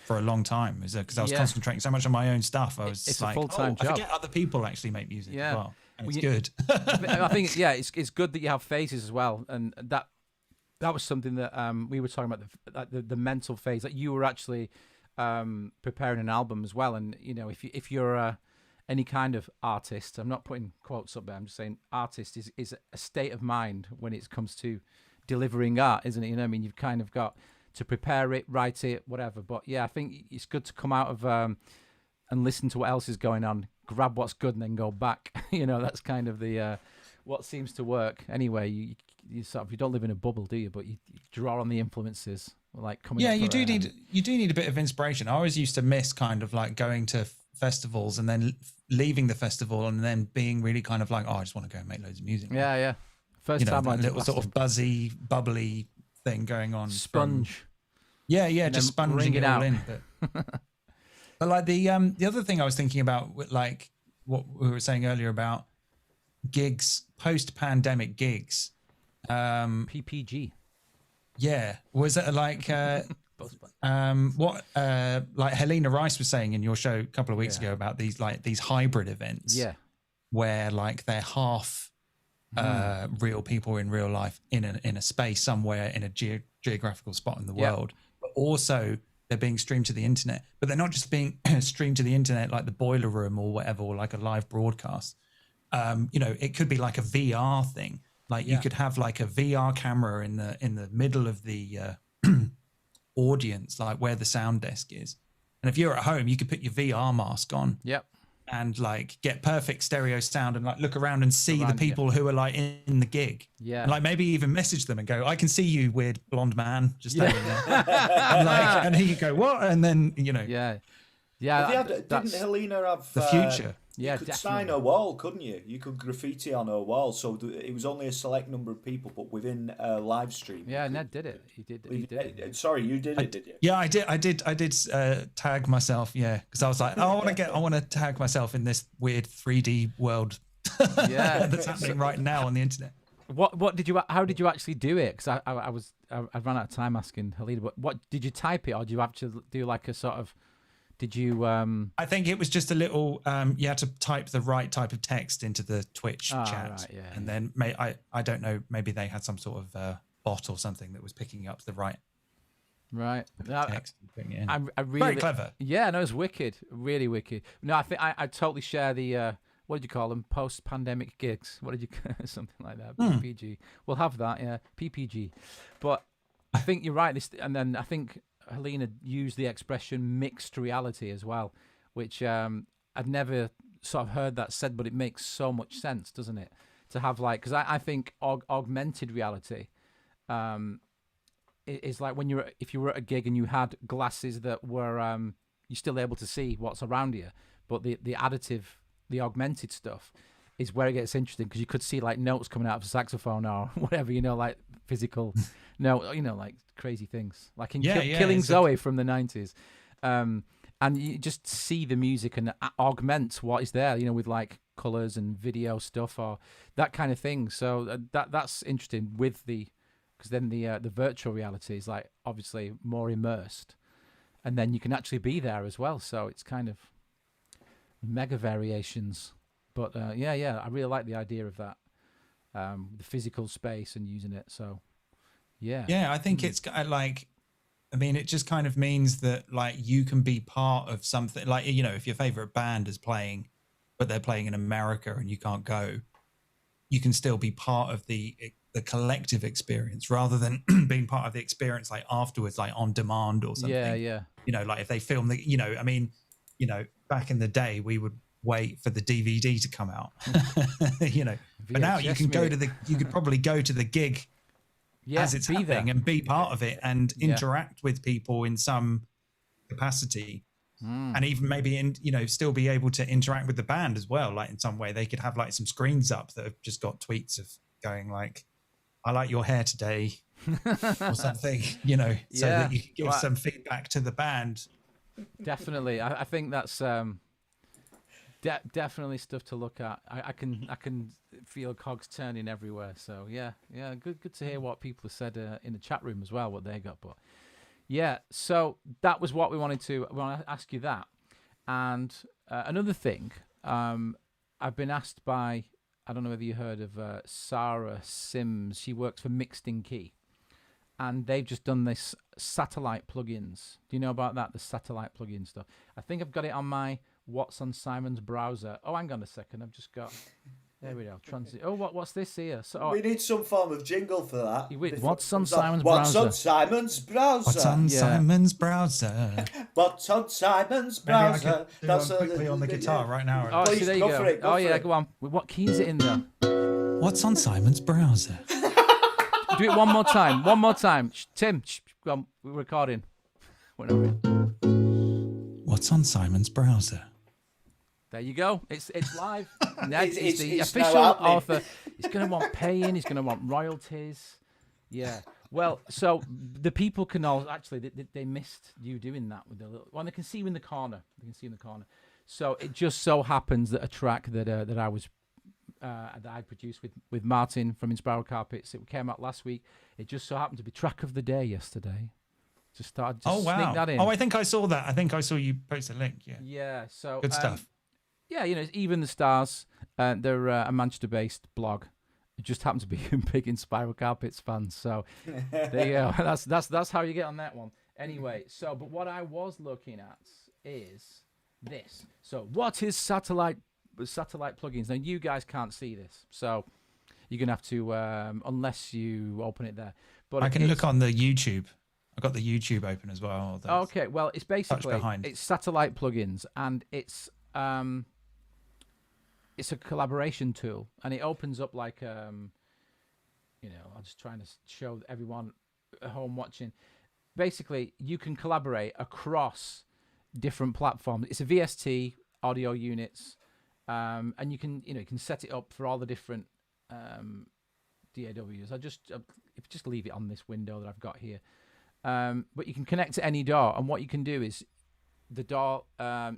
a long time, because I was concentrating so much on my own stuff. I was it's like, a full-time job. I forget other people actually make music as well, and it's good. I think it's good that you have phases as well, and that was something that we were talking about, the mental phase, that you were actually preparing an album as well. And you know, if you're any kind of artist, I'm not putting quotes up there, I'm just saying artist is a state of mind when it comes to delivering art, isn't it? You know what I mean? You've kind of got to prepare it, write it, whatever. But yeah, I think it's good to come out of and listen to what else is going on, grab what's good and then go back. You know, that's kind of the what seems to work anyway. You sort of, you don't live in a bubble, do you? But you draw on the influences, like coming. Yeah, you do need a bit of inspiration. I always used to miss kind of like going to festivals and then leaving the festival and then being really kind of like, oh, I just want to go and make loads of music. Yeah. First time, that little sort of buzzy, bubbly thing going on. Sponge. Just sponging it all in. But like the other thing I was thinking about, with like what we were saying earlier about gigs, post-pandemic gigs. PPG. Yeah. Was it like what like Helena Rice was saying in your show a couple of weeks ago about these hybrid events? Yeah. Where like they're half real people in real life in a space somewhere in a geographical spot in the world, but also they're being streamed to the internet. But they're not just being streamed to the internet like the Boiler Room or whatever, or like a live broadcast. You know, it could be like a VR thing. Like you could have like a VR camera in the middle of the audience, like where the sound desk is. And if you're at home, you could put your VR mask on. Yep. And like get perfect stereo sound and like look around and see the people who are like in the gig. Yeah. And like maybe even message them and go, I can see you, weird blonde man, just standing there. and he could go, what? And then, you know. Yeah. Didn't Helena have the future? You could sign her wall, couldn't you? You could graffiti on her wall. So it was only a select number of people, but within a live stream. Yeah, Ned did it. He did it. Sorry, you did it, did you? Yeah, I did tag myself. Yeah, because I was like, I want to tag myself in this weird 3D world. Yeah, that's happening right now on the internet. How did you actually do it? Because I ran out of time asking Helena. But what did you type it, or do you have to do like a sort of Did you? I think it was just a little. You had to type the right type of text into the Twitch chat, right, yeah, and then I don't know. Maybe they had some sort of bot or something that was picking up the right text. I really very clever. Yeah, no, it's wicked, really wicked. No, I think I totally share the. What did you call them? Post-pandemic gigs. What did you something like that? PPG. We'll have that. Yeah, PPG. But I think you're right. And then I think Helena used the expression mixed reality as well, which I'd never sort of heard that said, but it makes so much sense, doesn't it? To have like, because I think augmented reality is like when if you were at a gig and you had glasses that were you're still able to see what's around you, but the additive, the augmented stuff is where it gets interesting, because you could see like notes coming out of a saxophone or whatever, like physical like crazy things, like in Killing Zoe from the 90s. And you just see the music and augment what is there, with like colors and video stuff or that kind of thing. So that's interesting because then the virtual reality is like obviously more immersed, and then you can actually be there as well. So it's kind of mega variations. But I really like the idea of that, the physical space and using it. So I think it's like, I mean, it just kind of means that like you can be part of something, like, if your favorite band is playing, but they're playing in America and you can't go, you can still be part of the collective experience rather than being part of the experience like afterwards, like on demand or something. Yeah. Like if they film back in the day we would wait for the DVD to come out, but now you can you could probably go to the gig as it's happening there and be part of it and interact with people in some capacity. And even maybe still be able to interact with the band as well. Like in some way they could have like some screens up that have just got tweets of going like, I like your hair today or something, so that you can give some feedback to the band. Definitely. I think that's definitely stuff to look at. I can feel cogs turning everywhere. So yeah, good to hear what people have said in the chat room as well, what they got. But yeah, so that was what we want to ask you that. And another thing, I've been asked by, I don't know whether you heard of Sarah Sims. She works for Mixed in Key, and they've just done this satellite plugins. Do you know about that? The satellite plugin stuff. I think I've got it on my What's on Simon's browser. Oh, hang on a second. I've just got. There we go. What's this here? So we need some form of jingle for that. What's on Simon's browser? What's on Simon's browser? What's on Simon's browser? What's on Simon's browser? Maybe I could do one quickly on the guitar right now. Oh, please, there you go. Go on. What key is it in there? What's on Simon's browser? Do it one more time. One more time. Tim, go on. We're recording. What's on Simon's browser? There you go. It's live. It's the it's official author. He's going to want paying. He's going to want royalties. Yeah. Well, so the people can all actually they missed you doing that with the little. Well, they can see you in the corner. So it just so happens that a track that I was that I produced with Martin from Inspiral Carpets, it came out last week. It just so happened to be track of the day yesterday. Just sneak that in. Oh, I think I saw that. I think I saw you post a link. Yeah. Yeah. So good stuff. Yeah, Even the Stars. They're a Manchester-based blog. It just happens to be big Inspiral Carpets fans. So there you go. That's how you get on that one. Anyway, but what I was looking at is this. So what is satellite plugins? Now you guys can't see this, so you're gonna have to unless you open it there. But I can look on the YouTube. I've got the YouTube open as well. Okay, well it's basically it's satellite plugins, and it's a collaboration tool, and it opens up like I'm just trying to show everyone at home watching. Basically, you can collaborate across different platforms. It's a VST audio units, and you can set it up for all the different DAWs. I'll just leave it on this window that I've got here. But you can connect to any DAW, and what you can do is the DAW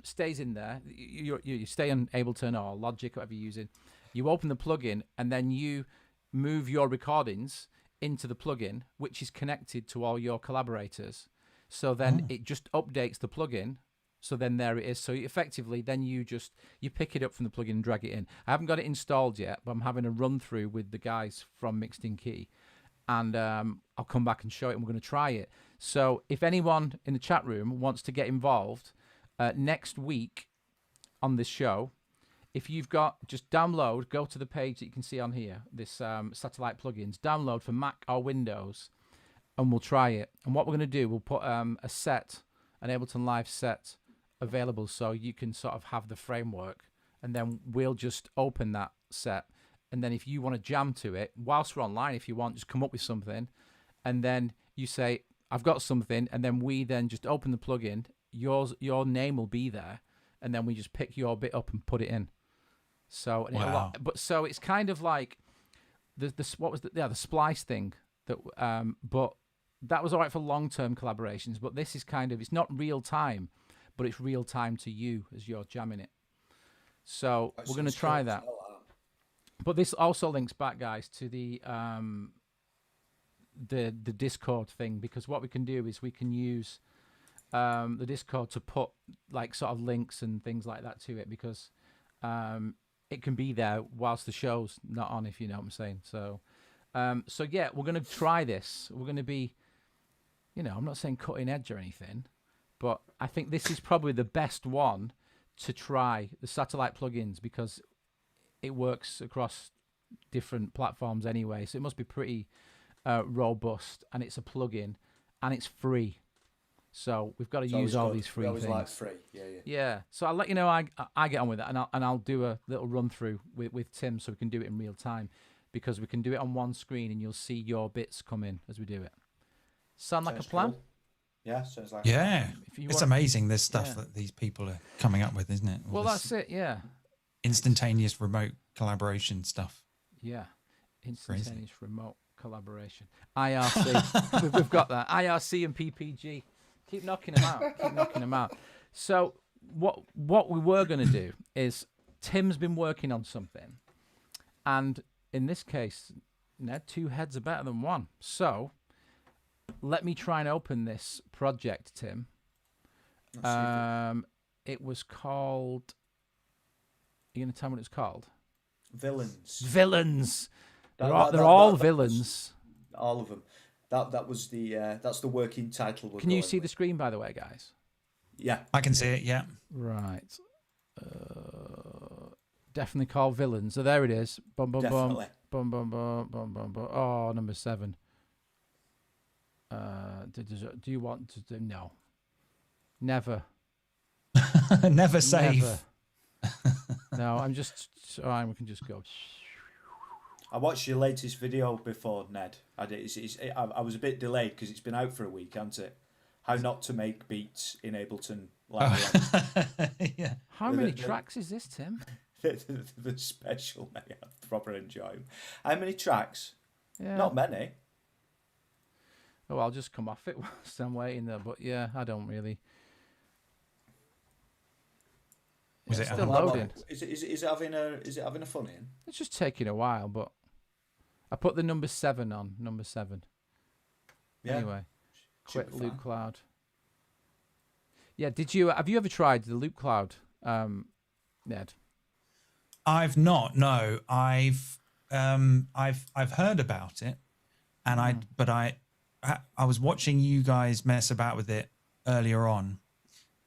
stays in there. You stay on Ableton or Logic, whatever you're using. You open the plugin, and then you move your recordings into the plugin, which is connected to all your collaborators. So then it just updates the plugin So then there it is. So effectively, then you pick it up from the plugin and drag it in. I haven't got it installed yet, but I'm having a run through with the guys from Mixed in Key, and I'll come back and show it, and we're going to try it. So if anyone in the chat room wants to get involved next week on this show, if you've got, just download, go to the page that you can see on here, this satellite plugins, download for Mac or Windows, and we'll try it. And what we're going to do, we'll put an Ableton Live set available, so you can sort of have the framework, and then we'll just open that set, and then if you want to jam to it whilst we're online, if you want, just come up with something, and then you say, I've got something, and then we then just open the plugin, your name will be there, and then we just pick your bit up and put it in. So so it's kind of like the splice thing that but that was all right for long-term collaborations, but this is kind of, it's not real time, but it's real time to you as you're jamming it. So we're going to try that. But this also links back, guys, to the Discord thing, because what we can do is we can use the Discord to put like sort of links and things like that to it, because it can be there whilst the show's not on, if you know what I'm saying. So so yeah, we're going to try this. We're going to be, I'm not saying cutting edge or anything, but I think this is probably the best one to try, the satellite plugins, because it works across different platforms anyway. So it must be pretty robust, and it's a plugin, and it's free. So we've got to use all these free things. Like free, yeah. So I'll let you know I get on with it, and I'll do a little run through with Tim, so we can do it in real time, because we can do it on one screen, and you'll see your bits come in as we do it. Sound like a plan? Cool. Yeah, sounds like it's amazing this stuff that these people are coming up with, isn't it? Well, that's it, yeah. Instantaneous remote collaboration stuff. Yeah, instantaneous remote collaboration. IRC, we've got that. IRC and PPG. Keep knocking them out. So what we were going to do is, Tim's been working on something, and in this case, Ned, 2 heads are better than 1. So let me try and open this project, Tim. It was called... Are you going to tell me what it's called? Villains. They're all villains. All of them. That was that's the working title. Can you see the screen, by the way, guys? Yeah, I can see it. Yeah. Right. Definitely called Villains. So there it is. Bum bum Definitely. bum bum bum bum bum bum. Oh, number 7. Do you want to do? No. Never. Never save. Never. No, I'm just. We can just go. I watched your latest video before, Ned. I was a bit delayed because it's been out for a week, hasn't it? How not to make beats in Ableton. Yeah. How many tracks is this, Tim? The special, mate. I proper enjoy them. How many tracks? Yeah. Not many. Oh, I'll just come off it whilst I'm waiting there. But yeah, I don't really. Was it still loading? Is it having a fun in? It's just taking a while, but I put the number 7 on. Number 7. Yeah. Anyway, quit Loopcloud. Yeah. Have you ever tried the Loopcloud, Ned? I've not. No, I've heard about it, and I was watching you guys mess about with it earlier on,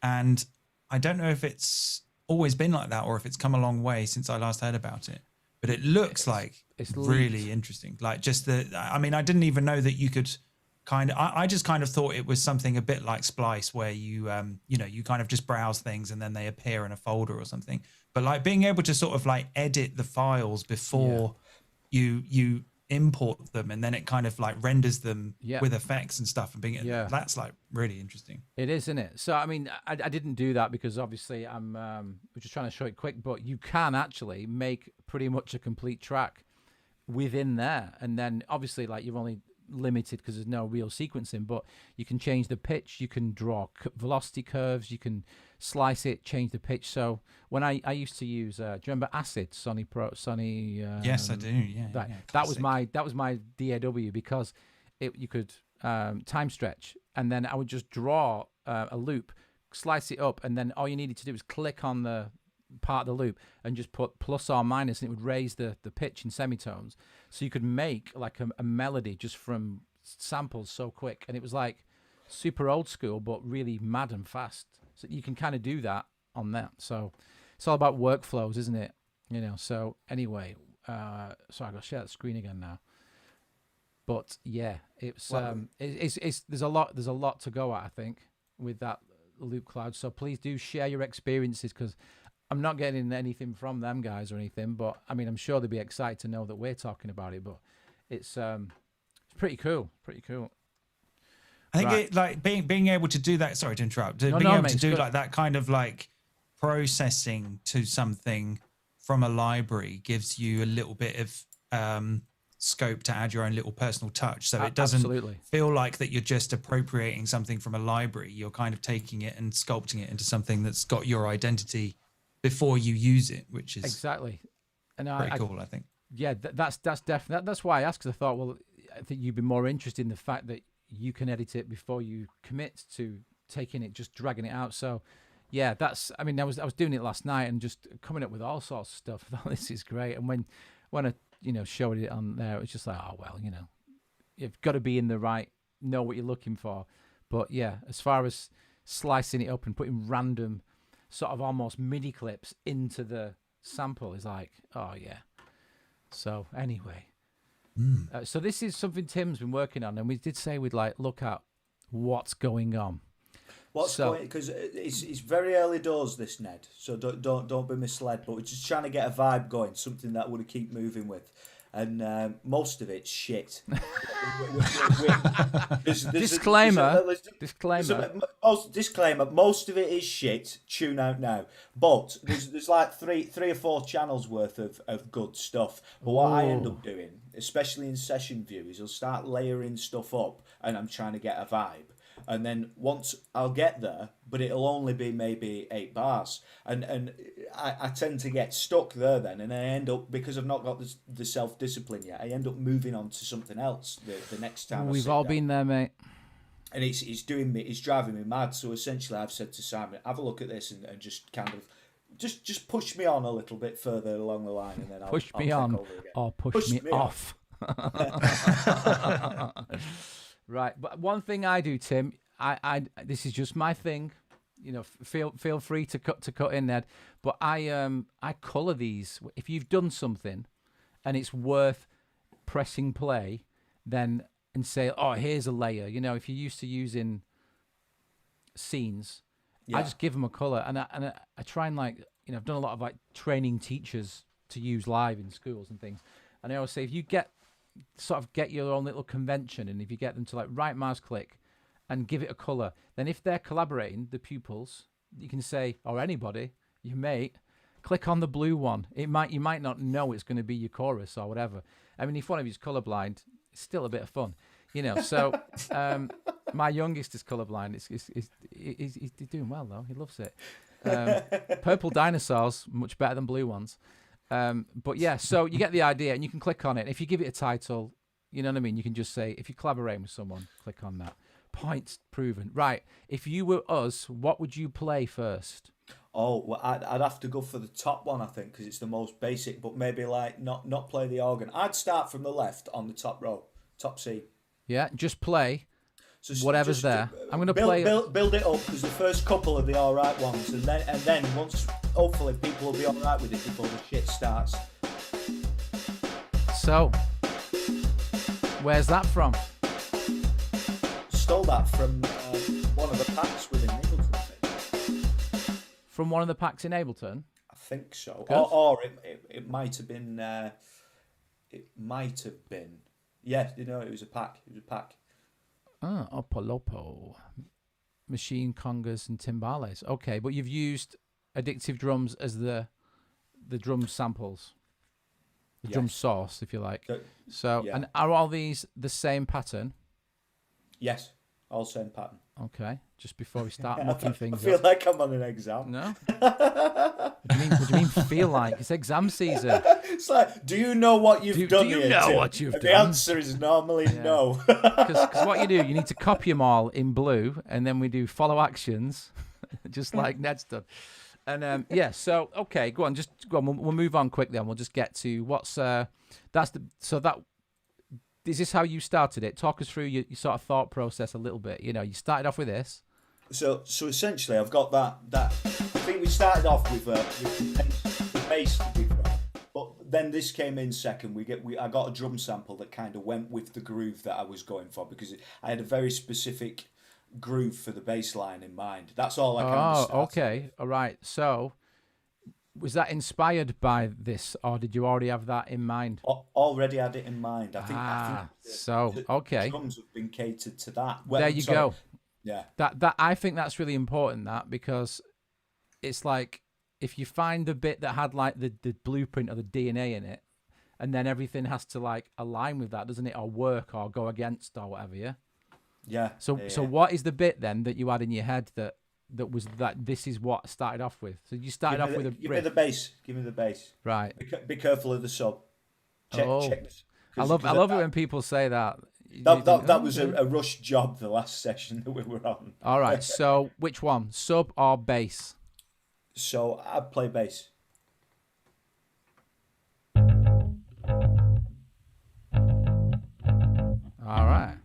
and I don't know if it's always been like that or if it's come a long way since I last heard about it. But it looks like it's really interesting. Like I didn't even know that you could I just kind of thought it was something a bit like Splice, where you you kind of just browse things and then they appear in a folder or something. But like being able to sort of like edit the files before you import them, and then it kind of like renders them with effects and stuff, and that's like really interesting. It is, isn't it? So I mean, I didn't do that because obviously we're just trying to show it quick, but you can actually make pretty much a complete track within there, and then obviously like you're only limited because there's no real sequencing, but you can change the pitch, you can draw velocity curves, you can slice it, change the pitch. So when I used to use do you remember Acid, Sony yes, I do. That was my DAW, because you could time stretch, and then I would just draw a loop, slice it up, and then all you needed to do was click on the part of the loop and just put plus or minus, and it would raise the pitch in semitones. So you could make like a melody just from samples so quick, and it was like super old school, but really mad and fast. So you can kind of do that on that. So it's all about workflows, isn't it? You know. So anyway, sorry, I've got to share the screen again now. But yeah, it's there's a lot to go at, I think, with that Loopcloud. So please do share your experiences, because I'm not getting anything from them guys or anything. But I mean, I'm sure they'd be excited to know that we're talking about it. But it's pretty cool. Pretty cool. I think it, like being able to do that. Sorry to interrupt. Being able to do like that kind of like processing to something from a library gives you a little bit of scope to add your own little personal touch. So it doesn't feel like that you're just appropriating something from a library. You're kind of taking it and sculpting it into something that's got your identity before you use it, which is exactly pretty cool, I think. Yeah, that's definitely that's why I asked, because I thought, well, I think you'd be more interested in the fact that you can edit it before you commit to taking it, just dragging it out. So yeah, that's, I mean, I was doing it last night and just coming up with all sorts of stuff. I thought, this is great. And when I, you know, showed it on there, it was just like, oh, well, you know, you've got to be in the right, know what you're looking for. But yeah, as far as slicing it up and putting random sort of almost MIDI clips into the sample is like, oh yeah. So anyway, so this is something Tim's been working on, and we did say we'd like look at what's going on. Because it's very early doors, this, Ned. So don't be misled. But we're just trying to get a vibe going, something that we'll keep moving with, and most of it's shit. Disclaimer. Most of it is shit. Tune out now. But there's like three or four channels worth of good stuff. But what I end up doing, especially in session view, is I'll start layering stuff up, and I'm trying to get a vibe. And then once I'll get there, but it'll only be maybe 8 bars. And I tend to get stuck there then. And I end up, because I've not got the self-discipline yet, I end up moving on to something else the next time. We've all been there, mate. And it's driving me mad. So essentially I've said to Simon, have a look at this and just kind of, just push me on a little bit further along the line. And then I'll push me on or push me off. Right, but one thing I do, Tim, I this is just my thing, you know. Feel free to cut in, Ned. But I color these. If you've done something, and it's worth pressing play, then and say, oh, here's a layer. You know, if you're used to using scenes, I just give them a color, and I try and, like, you know, I've done a lot of like training teachers to use live in schools and things, and I always say, if you get your own little convention, and if you get them to like right mouse click and give it a color, then if they're collaborating, the pupils, you can say, or anybody, your mate, click on the blue one. You might not know it's going to be your chorus or whatever. I mean, if one of you's colorblind, it's still a bit of fun, you know. So my youngest is colorblind. He's doing well though. He loves it. Purple dinosaurs, much better than blue ones. But yeah, so you get the idea, and you can click on it. If you give it a title, you know what I mean? You can just say, if you're collaborating with someone, click on that. Points proven. Right. If you were us, what would you play first? Oh, well, I'd have to go for the top one, I think, because it's the most basic, but maybe like not play the organ. I'd start from the left on the top row, top C. Yeah, just play. So whatever's there. I'm going to play. Build it up, because the first couple are the all right ones, and then once, hopefully, people will be all right with it before the shit starts. So, where's that from? Stole that from one of the packs within Ableton. From one of the packs in Ableton? I think so. Or it might have been. It might have been. Yeah, you know, it was a pack. Ah, Opolopo. Machine congas and timbales. Okay, but you've used Addictive Drums as the drum samples. The drum source, if you like. And are all these the same pattern? Yes, all same pattern. Okay, just before we start mucking things up. I feel like I'm on an exam. No? What do you mean feel like? It's exam season. It's like, do you know what you've done here? Do you know what you've done? The answer is normally no. Because what you do, you need to copy them all in blue, and then we do follow actions, just like Ned's done. And yeah, so okay, go on, just go on. We'll move on quickly, and we'll just get to what's that's the so that is this how you started it? Talk us through your sort of thought process a little bit. You know, you started off with this. So essentially, I've got that. I think we started off with the bass, but then this came in second. I got a drum sample that kind of went with the groove that I was going for, because I had a very specific groove for the bass line in mind. That's all I kind of started. Okay, all right. So was that inspired by this, or did you already have that in mind? Already had it in mind. I think okay. Drums have been catered to that. There you go. Yeah. That I think that's really important, that, because it's like if you find the bit that had like the blueprint or the DNA in it, and then everything has to like align with that, doesn't it, or work or go against or whatever, yeah? Yeah. So what is the bit then that you had in your head that was that this is what started off with? So you started off with a give me the bass. Give me the bass. Right. Be careful of the sub. Check. I love it when people say that. That was a rush job, the last session that we were on. All right. So which one, sub or bass? So I'd play bass. All right.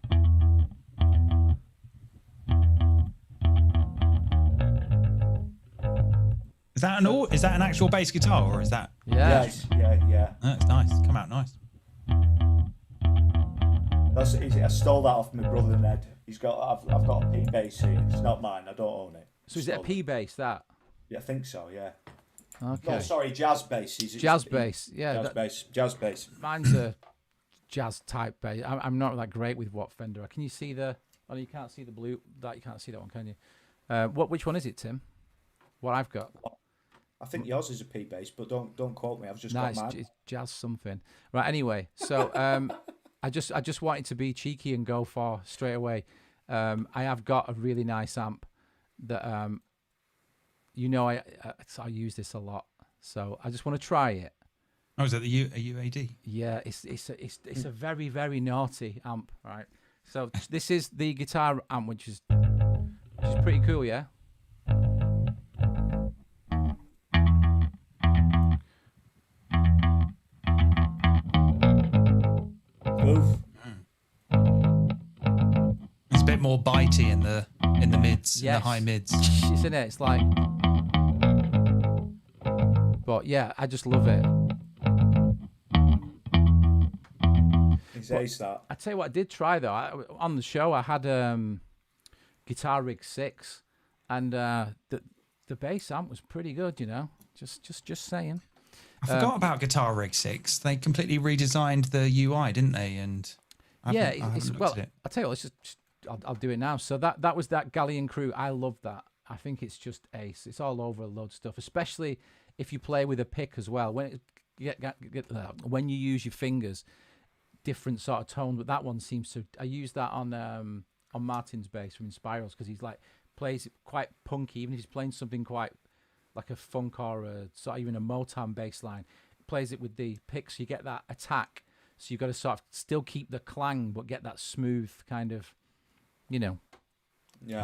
Is that an actual bass guitar, or is that? Yeah. Yeah. That's nice. Come out nice. I stole that off my brother Ned. I've got a P bass here. It's not mine. I don't own it. So is it a P bass, that? Yeah, I think so. Yeah. Okay. No, sorry, jazz bass. Jazz bass. Yeah. Jazz bass. Mine's a jazz type bass. I'm not that great with what Fender. Can you see the? Oh, you can't see the blue. That you can't see that one, can you? Which one is it, Tim? What I've got. I think yours is a P bass, but don't quote me. I've just got mine. It's jazz something. Right. Anyway, so I just wanted to be cheeky and go for straight away. I have got a really nice amp that I use this a lot, so I just want to try it. Oh, is that the UAD? Yeah, it's a very, very naughty amp, right? So this is the guitar amp, which is pretty cool, yeah. It's a bit more bitey in the mids, in the high mids. Isn't it? It's like, but yeah, I just love it. I tell you what, I did try though. On the show, I had Guitar Rig 6, and the bass amp was pretty good. You know, just saying. I forgot about Guitar Rig 6. They completely redesigned the UI, didn't they? And I'll tell you what, I'll do it now. So that was that Galleon Crew. I love that. I think it's just ace. It's all over a load of stuff, especially if you play with a pick as well. When you use your fingers, different sort of tone. But that one seems to. I use that on Martin's bass from Inspirals, because he's like plays it quite punky, even if he's playing something quite like a funk or a sort of even a Motown bass line. Plays it with the picks, so you get that attack. So you've got to sort of still keep the clang, but get that smooth kind of,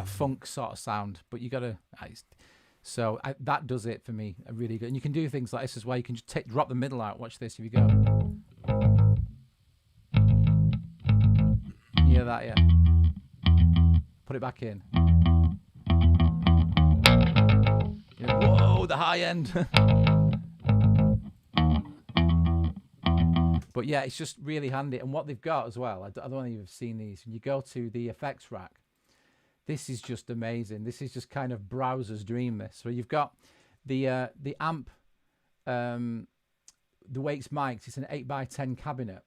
funk sort of sound. But you got to. So that does it for me. Really good. And you can do things like this as well. You can just drop the middle out. Watch this. If you go. You hear that? Yeah. Put it back in. Whoa, the high end. But yeah, it's just really handy. And what they've got as well, I don't know if you've seen these. When you go to the effects rack, this is just amazing. This is just kind of browser's dream, this. So you've got the amp, the way it's mic'd, it's an 8x10 cabinet.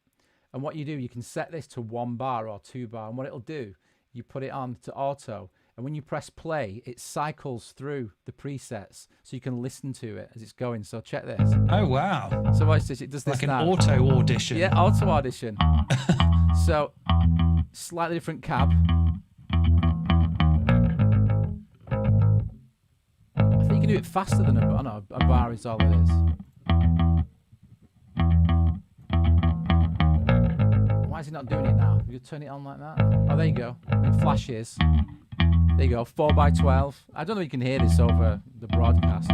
And what you do, you can set this to 1 bar or 2 bar. And what it'll do, you put it on to auto. And when you press play, it cycles through the presets, so you can listen to it as it's going. So check this. Oh, wow. So watch this. It does this like now. An auto audition. Yeah, auto audition. So slightly different cab. I think you can do it faster than a bar. No, a bar is all it is. Why is it not doing it now? You turn it on like that. Oh, there you go. It flashes. There you go, 4x12. I don't know if you can hear this over the broadcast.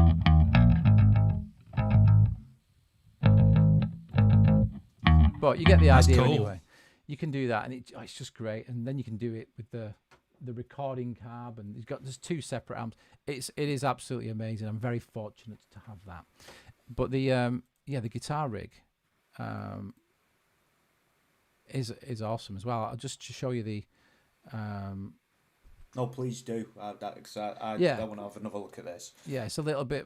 But you get the idea anyway. You can do that, and it's just great. And then you can do it with the recording cab, and there's 2 separate amps. It is absolutely amazing. I'm very fortunate to have that. But the guitar rig is awesome as well. I'll just show you the. Oh, please do. I want to have another look at this. Yeah, it's a little bit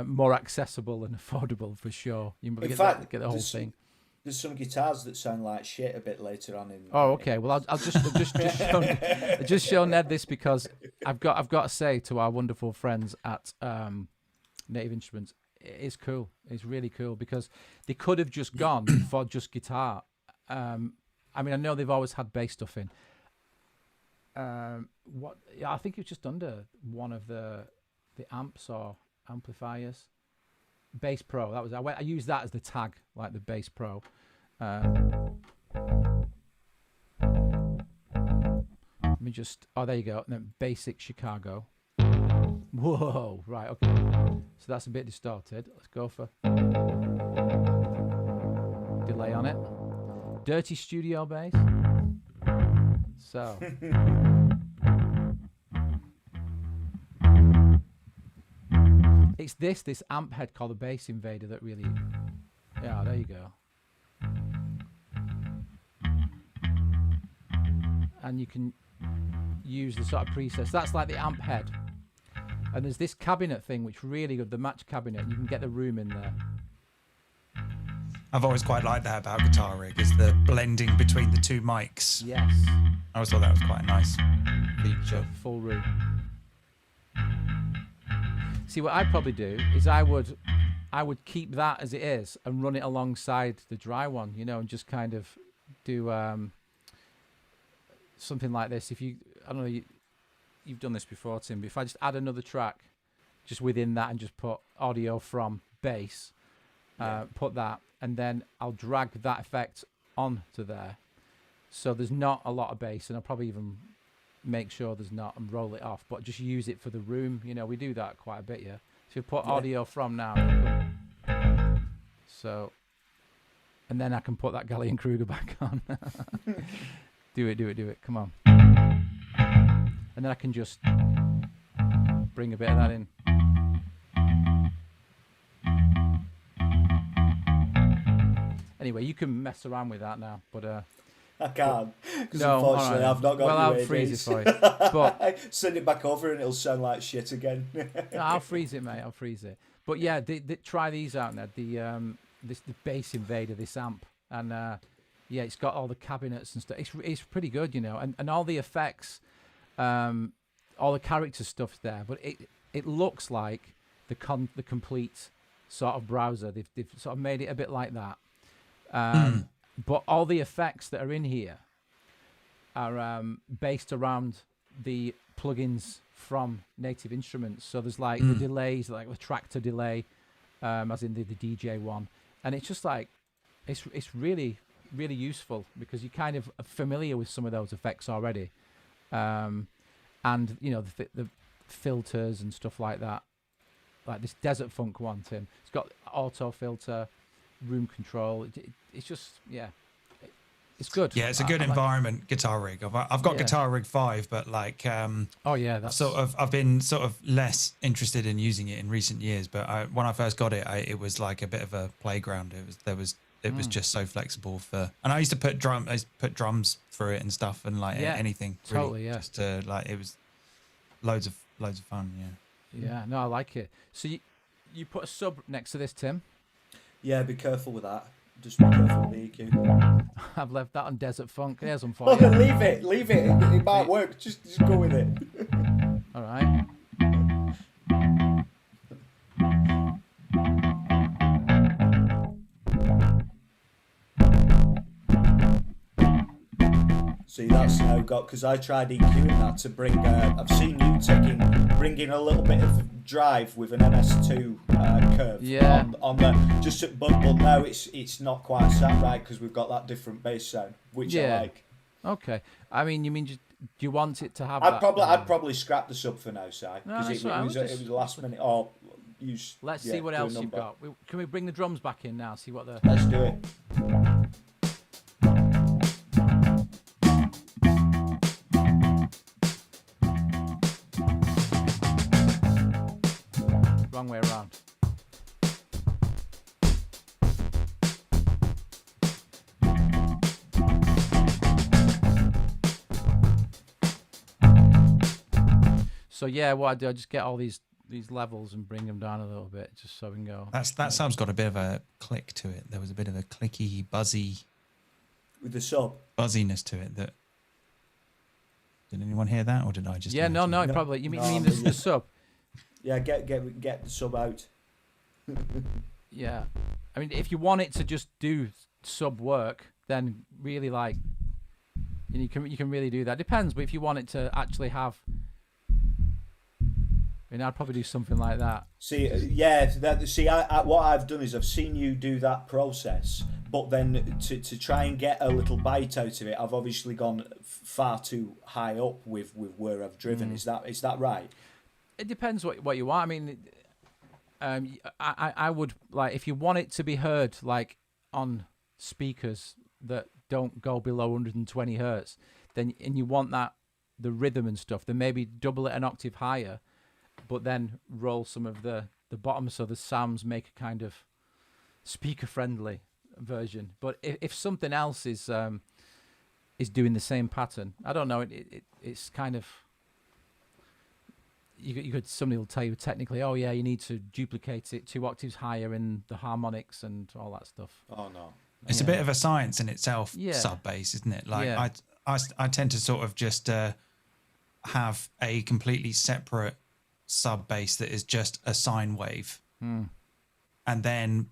more accessible and affordable for sure. You get the whole thing. There's some guitars that sound like shit a bit later on in. Oh, okay. Well, I'll just show Ned this, because I've got to say to our wonderful friends at Native Instruments, it's cool. It's really cool, because they could have just gone for just guitar. I mean, I know they've always had bass stuff in. I think it's just under one of the amps or amplifiers. Bass Pro. That was I used that as the tag, like the Bass Pro. Let me just. Oh, there you go. And then Basic Chicago. Whoa. Right. Okay. So that's a bit distorted. Let's go for delay on it. Dirty Studio Bass. So. It's this amp head called the Bass Invader that really. Yeah, there you go. And you can use the sort of presets. That's like the amp head. And there's this cabinet thing, which really good, the match cabinet. You can get the room in there. I've always quite liked that about Guitar Rig, is the blending between the 2 mics. Yes. I always thought that was quite a nice feature. Full room. See, what I'd probably do is I would keep that as it is and run it alongside the dry one, and just kind of do something like this. I don't know, you've done this before, Tim, but if I just add another track just within that and just put audio from bass, put that, and then I'll drag that effect onto there. So there's not a lot of bass, and I'll probably even make sure there's not and roll it off, but just use it for the room. We do that quite a bit. So you put audio from now, so, and then I can put that Gallion Kruger back on. do it, come on. And then I can just bring a bit of that in. Anyway, you can mess around with that now, but I can't, because unfortunately right. I've not got I'll freeze it for you. But send it back over and it'll sound like shit again. No, I'll freeze it, mate. I'll freeze it. But yeah, try these out, Ned. The Bass Invader, this amp, and it's got all the cabinets and stuff. It's pretty good, and all the effects, all the character stuff's there. But it looks like the complete sort of browser. They've sort of made it a bit like that. But all the effects that are in here are based around the plugins from Native Instruments. So there's like the delays, like the tractor delay, as in the DJ one, and it's just like it's really, really useful because you're kind of familiar with some of those effects already, and the filters and stuff like that, like this Desert Funk one, Tim. It's got auto filter, room control. It's just it's good. Yeah, it's a good environment. Guitar Rig. I've got Guitar Rig 5, but like I've been sort of less interested in using it in recent years. But when I first got it, it was like a bit of a playground. It was just so flexible and I used to put drums through it and stuff, and like anything really, totally, just to like, it was loads of fun. Yeah, no, I like it. So you put a sub next to this, Tim? Yeah, be careful with that. Just be careful with the EQ. I've left that on Desert Funk. There's one for you. Leave it. It might work. Just go with it. All right. See, that's now got, because I tried EQing that to bring. I've seen you bringing a little bit of drive with an MS2 curve on the but now it's not quite sat right because we've got that different bass sound, which I like. Okay, I mean, you mean you want it to have? I'd probably scrap the sub for now, Si, because it was last minute. Or let's see what else you've got. Can we bring the drums back in now? See what the. Let's do it. Wrong way around. So yeah, what I do, I just get all these levels and bring them down a little bit, just so we can go. That sub's got a bit of a click to it. There was a bit of a clicky, buzzy with the sub buzziness to it. Did anyone hear that, or did I just? Yeah, no, probably. You mean the sub? Yeah, get the sub out. Yeah, I mean, if you want it to just do sub work, then really you can really do that. Depends, but if you want it to actually have. I mean, I'd probably do something like that. See, what I've done is I've seen you do that process, but then to try and get a little bite out of it, I've obviously gone far too high up with where I've driven. Is that right? It depends what you want. I mean, I would if you want it to be heard on speakers that don't go below 120 hertz, and you want the rhythm and stuff, then maybe double it an octave higher. But then roll some of the bottom so the sounds make a kind of speaker-friendly version. But if something else is doing the same pattern, I don't know. It's kind of somebody will tell you technically, oh yeah, you need to duplicate it 2 octaves higher in the harmonics and all that stuff. Oh no, it's a bit of a science in itself. Yeah. Sub bass, isn't it? I tend to sort of just have a completely separate sub bass that is just a sine wave, and then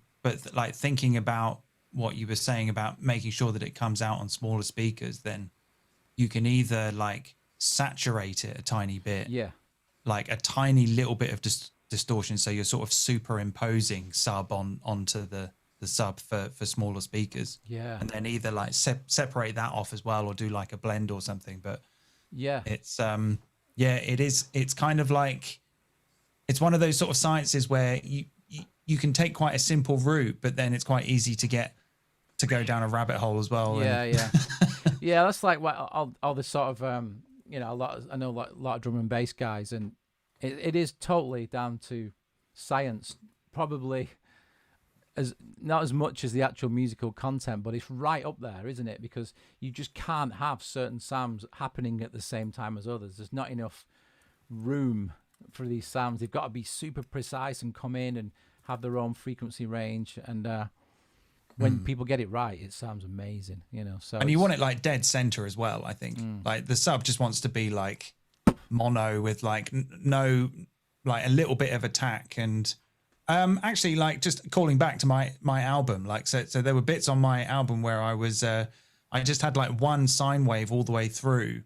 thinking about what you were saying about making sure that it comes out on smaller speakers, then you can either saturate it a tiny bit, a tiny little bit of distortion, so you're sort of superimposing sub onto the sub for smaller speakers, and then either separate that off as well, or do a blend or something. But it's it's kind of it's one of those sort of sciences where you can take quite a simple route, but then it's quite easy to go down a rabbit hole as well. Yeah, that's all this sort of I know a lot of drum and bass guys, and it is totally down to science, probably not as much as the actual musical content, but it's right up there, isn't it? Because you just can't have certain sounds happening at the same time as others. There's not enough room for these sounds. They've got to be super precise and come in and have their own frequency range, and when people get it right, it sounds amazing, so and you want it dead center as well. I think the sub just wants to be mono with no a little bit of attack. And actually just calling back to my album, so there were bits on my album where I was I just had one sine wave all the way through.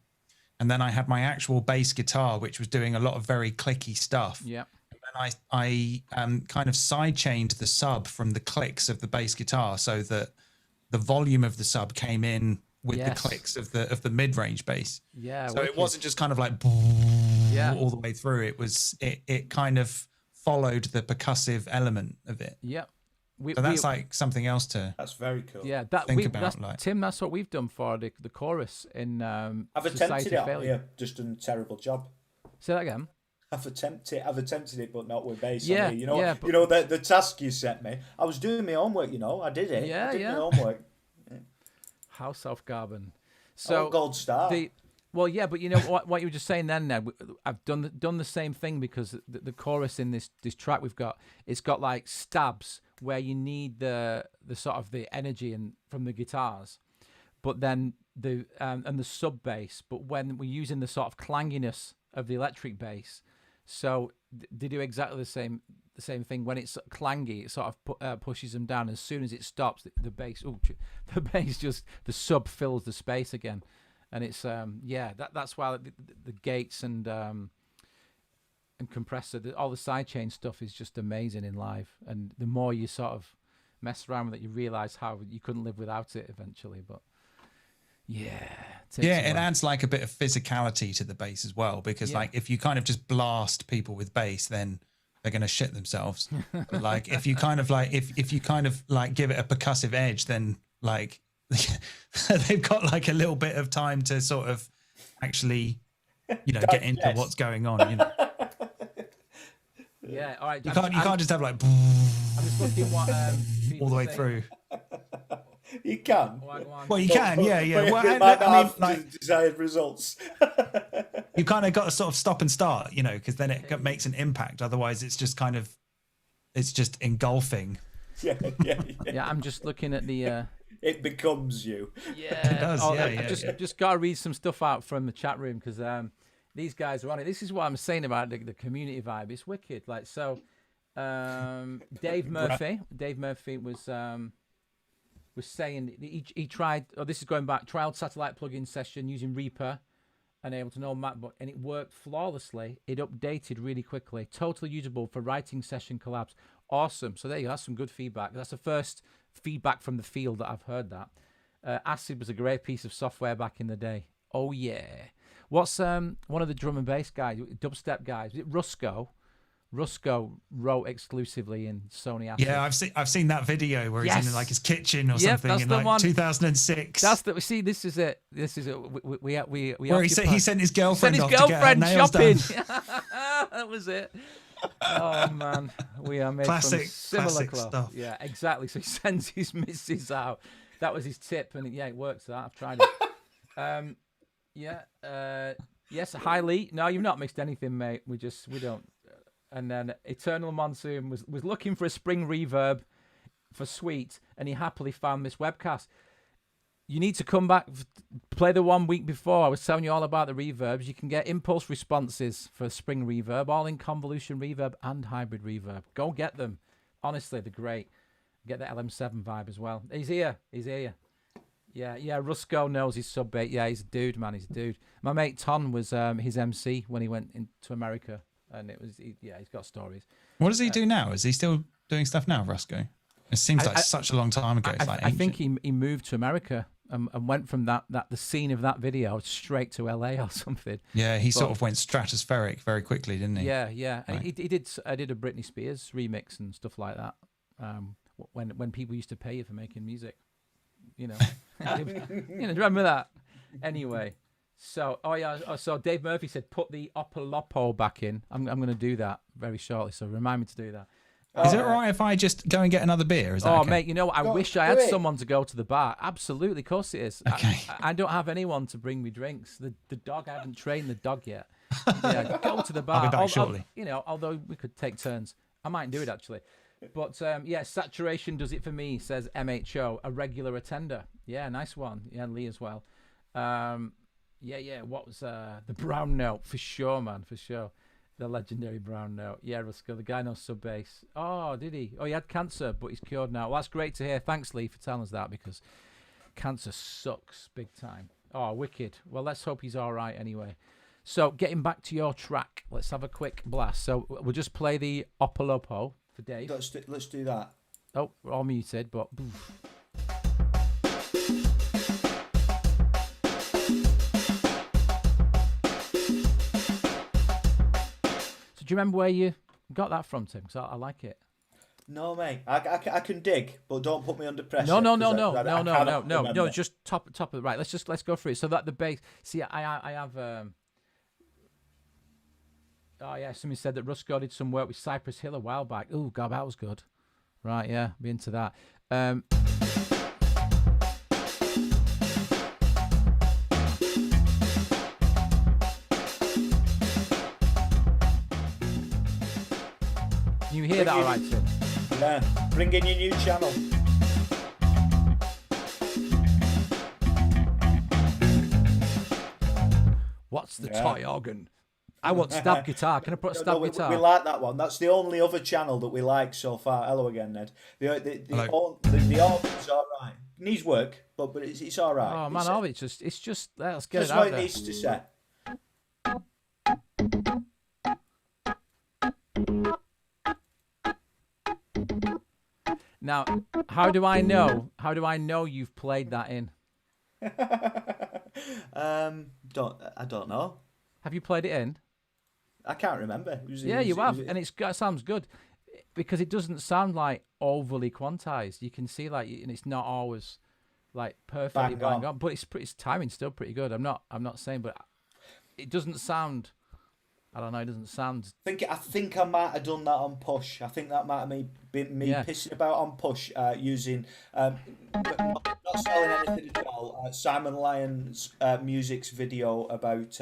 And then I had my actual bass guitar, which was doing a lot of very clicky stuff. Yeah. And then I kind of sidechained the sub from the clicks of the bass guitar, so that the volume of the sub came in with the clicks of the mid-range bass. Yeah. So it wasn't just kind of all the way through. It kind of followed the percussive element of it. Yeah. So that's something else to. That's very cool. Yeah, think about. Tim, that's what we've done for the chorus in. I've attempted it. Yeah, just done a terrible job. Say that again. I've attempted it, but not with bass. Yeah, the task you set me. I was doing my homework. I did it. Yeah, I did my homework. How self-garbon. So gold star. Well, yeah, but what you were just saying then, Ned, I've done the same thing, because the chorus in this track we've got, it's got stabs where you need the sort of the energy from the guitars, but then and the sub bass, but when we're using the sort of clanginess of the electric bass, so they do exactly the same thing. When it's clangy, it sort of pushes them down. As soon as it stops, the bass the sub fills the space again. And it's that's why the gates and compressor, all the sidechain stuff is just amazing in live. And the more you sort of mess around with it, you realise how you couldn't live without it eventually. But Yeah. Yeah, it adds like a bit of physicality to the bass as well, because like if you kind of just blast people with bass, then they're going to shit themselves. But like if you kind of like if you kind of like give it a percussive edge, then like they've got like a little bit of time to sort of actually, you know, get into what's going on, you know. Yeah, all right. You can't just have like I'm just looking what all the way through. You can. Well, you can, yeah. But well, it might not have like, desired results. You kind of got to sort of stop and start, you know, because then it makes an impact. Otherwise, it's just kind of, it's just engulfing. Yeah. I'm just looking at the. It becomes you. Yeah, it does. I just got to read some stuff out from the chat room because these guys are on it. This is what I'm saying about the community vibe. It's wicked. Like so, Dave Murphy was saying he tried. Oh, this is going back. Trialed satellite plugin session using Reaper and Ableton or MacBook, and it worked flawlessly. It updated really quickly. Totally usable for writing session collabs. Awesome. So there you go. That's some good feedback. That's the first feedback from the field that I've heard that. Acid was a great piece of software back in the day. Oh yeah. What's one of the drum and bass guys, dubstep guys? Is it Rusko? Rusko wrote exclusively in Sony Acid. Yeah, I've seen that video where he's in like his kitchen or something in like one. 2006. That's the see. This is it. We where he sent his girlfriend off to get her nails shopping. done. That was it. Oh man, we are made from similar cloth. Stuff. Yeah, exactly. So he sends his missus out. That was his tip, and yeah, it works. That I've tried it. Yes, hi Lee. No, you've not mixed anything, mate. We don't. And then Eternal Monsoon was looking for a spring reverb for Sweet, and he happily found this webcast. You need to come back, play the 1 week before. I was telling you all about the reverbs. You can get impulse responses for spring reverb, all in convolution reverb and hybrid reverb. Go get them. Honestly, they're great. Get the LM7 vibe as well. He's here. Yeah, Rusko knows his sub bait. Yeah, he's a dude, man. He's a dude. My mate Ton was his MC when he went into America. And it was, he's got stories. What does he do now? Is he still doing stuff now, Rusko? It seems like such a long time ago. It's like I think he moved to America and went from the scene of that video straight to LA or something. Yeah, he sort of went stratospheric very quickly, didn't he? Yeah. Right. He did. I did a Britney Spears remix and stuff like that. When people used to pay you for making music, you know, remember that? Anyway. So, so Dave Murphy said, put the Opolopo back in. I'm going to do that very shortly, so remind me to do that. Is it all right if I just go and get another beer? Is that okay? Mate, you know what? I wish I had someone to go to the bar. Absolutely, of course it is. Okay. I don't have anyone to bring me drinks. The dog, I haven't trained the dog yet. Yeah, go to the bar. I'll be back shortly. Although we could take turns. I might do it, actually. But, saturation does it for me, says MHO, a regular attender. Yeah, nice one. Yeah, Lee as well. Yeah. What was the brown note? For sure, man. For sure. The legendary brown note. Yeah, Rusko. The guy knows sub bass. Oh, did he? Oh, he had cancer, but he's cured now. Well, that's great to hear. Thanks, Lee, for telling us that because cancer sucks big time. Oh, wicked. Well, let's hope he's all right anyway. So, getting back to your track, let's have a quick blast. So, we'll just play the Opolopo for Dave. Let's do that. Oh, we're all muted, but. Do you remember where you got that from, Tim? Because I like it. No, mate. I can dig, but don't put me under pressure. No. Just top of the right. Let's go through it. So that the bass. See, I have. Somebody said that Rusko did some work with Cypress Hill a while back. Oh God, that was good. Right, yeah, be into that. You hear that all right, Tim? Yeah. Bring in your new channel. What's the toy organ? I want stab guitar. Can I put a stab guitar? We like that one. That's the only other channel that we like so far. Hello again, Ned. The organ's all right. Needs work, but it's all right. Oh man, it's just let's get it out there. That's what it needs to say. Now, how do I know you've played that in? I don't know. Have you played it in? I can't remember. You have, and it sounds good because it doesn't sound like overly quantized. You can see like, and it's not always like perfectly bang on, but its timing's still pretty good. I'm not saying, but it doesn't sound. I don't know. It doesn't sound. I think I might have done that on push. I think that might have been me pissing about on push using not selling anything at all. Simon Lyon's music's video about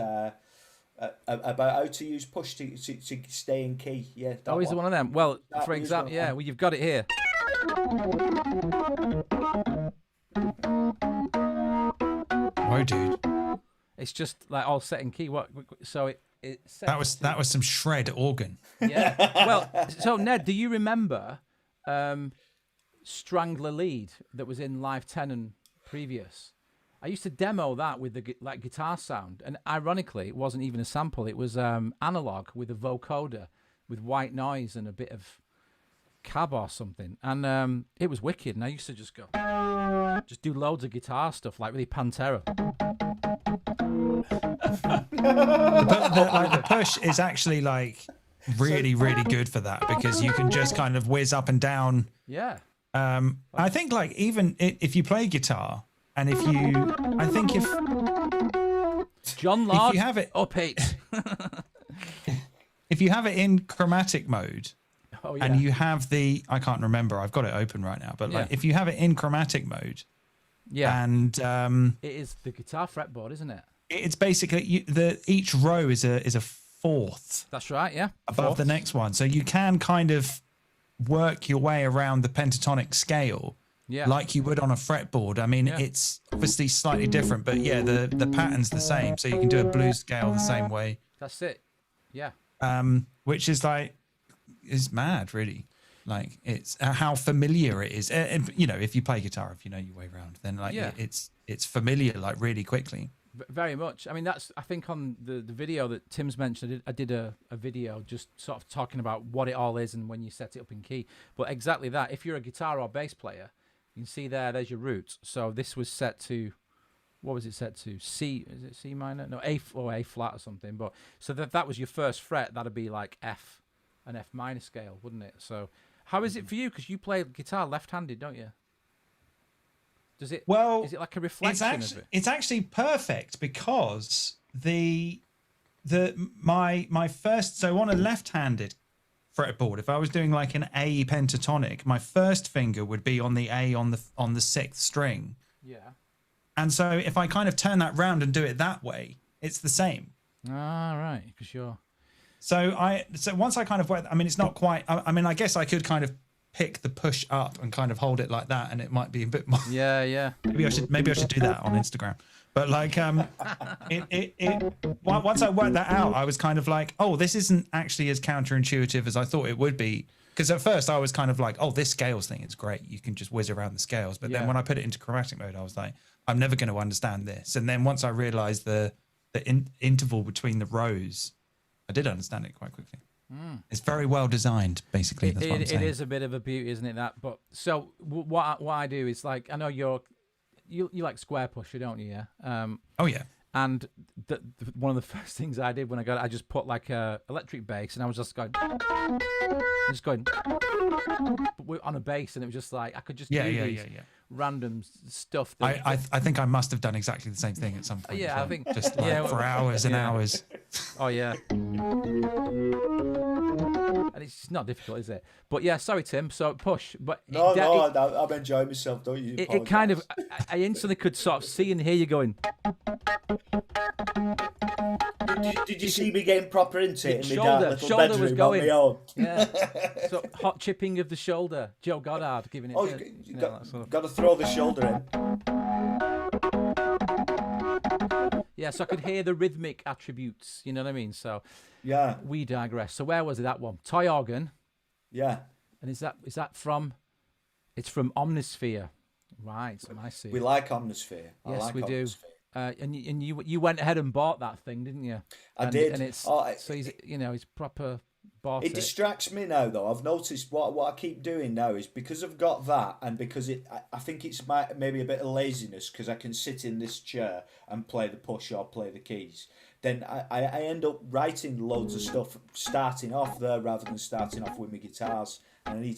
how to use push to stay in key. Yeah. Oh, is it one of them? Well, for example, well, you've got it here. Oh, dude. It's just like all set in key. So it that was some shred organ. Yeah. Well, so Ned, do you remember Strangler Lead that was in Live 10 and previous? I used to demo that with the guitar sound, and ironically, it wasn't even a sample. It was analog with a vocoder with white noise and a bit of cab or something, and it was wicked. And I used to just do loads of guitar stuff, like really Pantera. The push is actually like really good for that, because you can just kind of whiz up and down. Yeah. I think like even if you play guitar, and if John Lord, if you have it up 8. If you have it in chromatic mode, and you have I can't remember, I've got it open right now, but like if you have it in chromatic mode, and it is the guitar fretboard, isn't it? It's basically each row is a fourth. That's right, yeah. Above the next one, so you can kind of work your way around the pentatonic scale, like you would on a fretboard. I mean, it's obviously slightly different, but the pattern's the same. So you can do a blues scale the same way. That's it. Yeah. Which is mad, really. Like it's how familiar it is. And, you know, if you play guitar, if you know your way around, then it's familiar like really quickly. Very much. I mean, I think on the video that Tim's mentioned, I did a video just sort of talking about what it all is and when you set it up in key. But exactly that. If you're a guitar or bass player, you can see there's your roots. So this was set to, what was it set to? C, is it C minor? No, A or A flat or something. But so that was your first fret. That'd be like F, an F minor scale, wouldn't it? So how is it for you? Because you play guitar left-handed, don't you? Does it? Well, is it like a reflection of it? It's actually perfect, because my first, so on a left-handed fretboard, if I was doing like an A pentatonic, my first finger would be on the A on the 6th string. Yeah. And so if I kind of turn that round and do it that way, it's the same. Ah, right, for sure. So once I kind of went, I mean, it's not quite. I mean, I guess I could kind of pick the push up and kind of hold it like that, and it might be a bit more. Yeah. Maybe I should do that on Instagram. But like, once I worked that out, I was kind of like, oh, this isn't actually as counterintuitive as I thought it would be. Because at first I was kind of like, oh, this scales thing is great. You can just whiz around the scales. But then when I put it into chromatic mode, I was like, I'm never going to understand this. And then once I realized the interval between the rows, I did understand it quite quickly. It's very well designed, basically. That's what I'm saying. It is a bit of a beauty, isn't it? That, but so what I do is, like, I know you like square pusher, don't you? Yeah. Oh yeah. And one of the first things I did when I got it, I just put like a electric bass, and I was just going on a bass, and it was just like I could just do these random stuff. I think I must have done exactly the same thing at some point. Yeah, I think just like for hours and hours. Oh yeah. And it's just not difficult, is it? But yeah, sorry, Tim. So push, but I'm enjoying myself. Don't you? It kind of, I instantly could sort of see and hear you going. Did you see me getting proper into it in my little shoulder bedroom was going. on my own? Yeah. So hot chipping of the shoulder. Joe Goddard giving it. Oh, you got to throw the shoulder in. Yeah, so I could hear the rhythmic attributes. You know what I mean? So yeah, we digress. So where was it? That one, toy organ. Yeah. And is that from? It's from Omnisphere, right? So I see. We like Omnisphere. Yes, we do. And you went ahead and bought that thing, didn't you? I did. And it's so he's proper bought it distracts me now, though. I've noticed what I keep doing now is because I've got that, and because I think it's maybe a bit of laziness because I can sit in this chair and play the push or play the keys. Then I end up writing loads of stuff starting off there rather than starting off with my guitars. And I need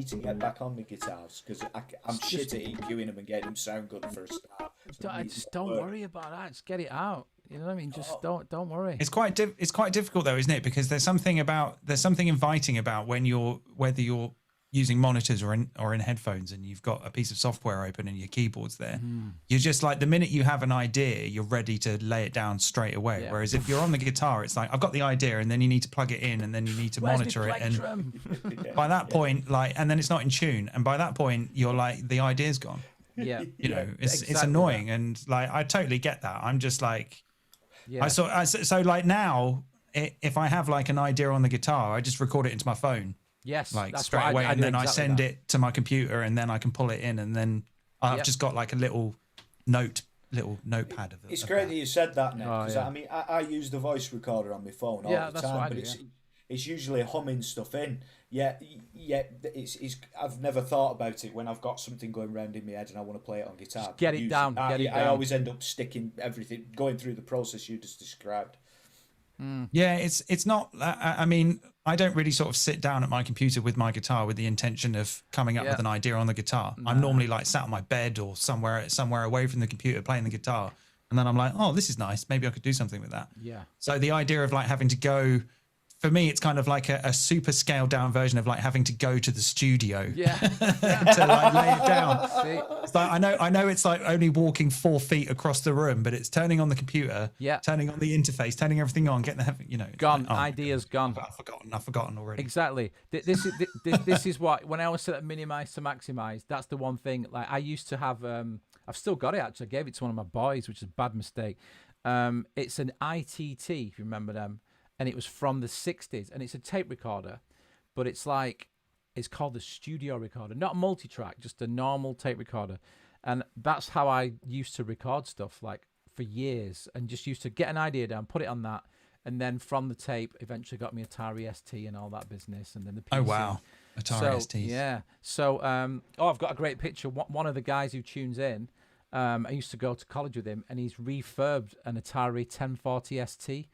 to get back on my guitars because I'm shit at EQing them and getting them sound good for a start. So just don't worry about that. Just get it out. You know what I mean? Just don't worry. It's quite difficult though, isn't it? Because there's something inviting about whether you're using monitors or in headphones and you've got a piece of software open and your keyboard's there. You're just like, the minute you have an idea, you're ready to lay it down straight away. Yeah. Whereas if you're on the guitar, it's like, I've got the idea, and then you need to plug it in, and then you need to monitor it. And by that point, and then it's not in tune. And by that point, you're like, the idea's gone. Yeah. It's annoying. That. And like, I totally get that. I'm just like, so like now, if I have like an idea on the guitar, I just record it into my phone. Yes, like straight away, and then I send it to my computer, and then I can pull it in, and then I've just got like a little notepad of it. It's great that you said that, Nick, because I mean I use the voice recorder on my phone all the time, but it's usually humming stuff in. It's I've never thought about it when I've got something going round in my head and I want to play it on guitar. Just get it down. I always end up sticking everything, going through the process you just described. Yeah, it's not. I mean, I don't really sort of sit down at my computer with my guitar with the intention of coming up with an idea on the guitar. No. I'm normally like sat on my bed or somewhere away from the computer playing the guitar, and then I'm like, oh, this is nice. Maybe I could do something with that. Yeah. So the idea of like having to go, for me, it's kind of like a super scaled down version of like having to go to the studio to like lay it down. It's like, I know it's like only walking 4 feet across the room, but it's turning on the computer, turning on the interface, turning everything on, getting the, gone. Like, ideas gone. I've forgotten already. Exactly. This is what, when I was set at minimize to maximize, that's the one thing. Like I used to have, I've still got it actually. I gave it to one of my boys, which is a bad mistake. It's an ITT, if you remember them. And it was from the 60s, and it's a tape recorder, but it's called the studio recorder, not multi-track, just a normal tape recorder. And that's how I used to record stuff, like for years, and just used to get an idea down, put it on that, and then from the tape, eventually got me Atari ST and all that business, and then the PC. Oh wow, Atari ST. Yeah. So, I've got a great picture. One of the guys who tunes in, I used to go to college with him, and he's refurbed an Atari 1040 ST.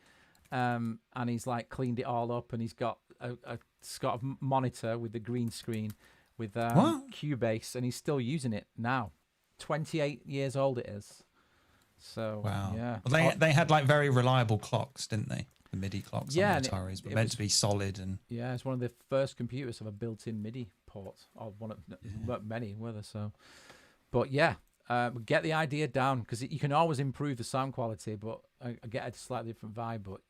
And he's like cleaned it all up, and he's got a sort of monitor with the green screen with Cubase, and he's still using it now. 28 years old it is. So wow. Yeah. Well, they had like very reliable clocks, didn't they? The MIDI clocks on the Ataris were meant to be solid, and it's one of the first computers to have a built-in MIDI port, or one of many, whether so. But get the idea down, because you can always improve the sound quality, but I get a slightly different vibe. But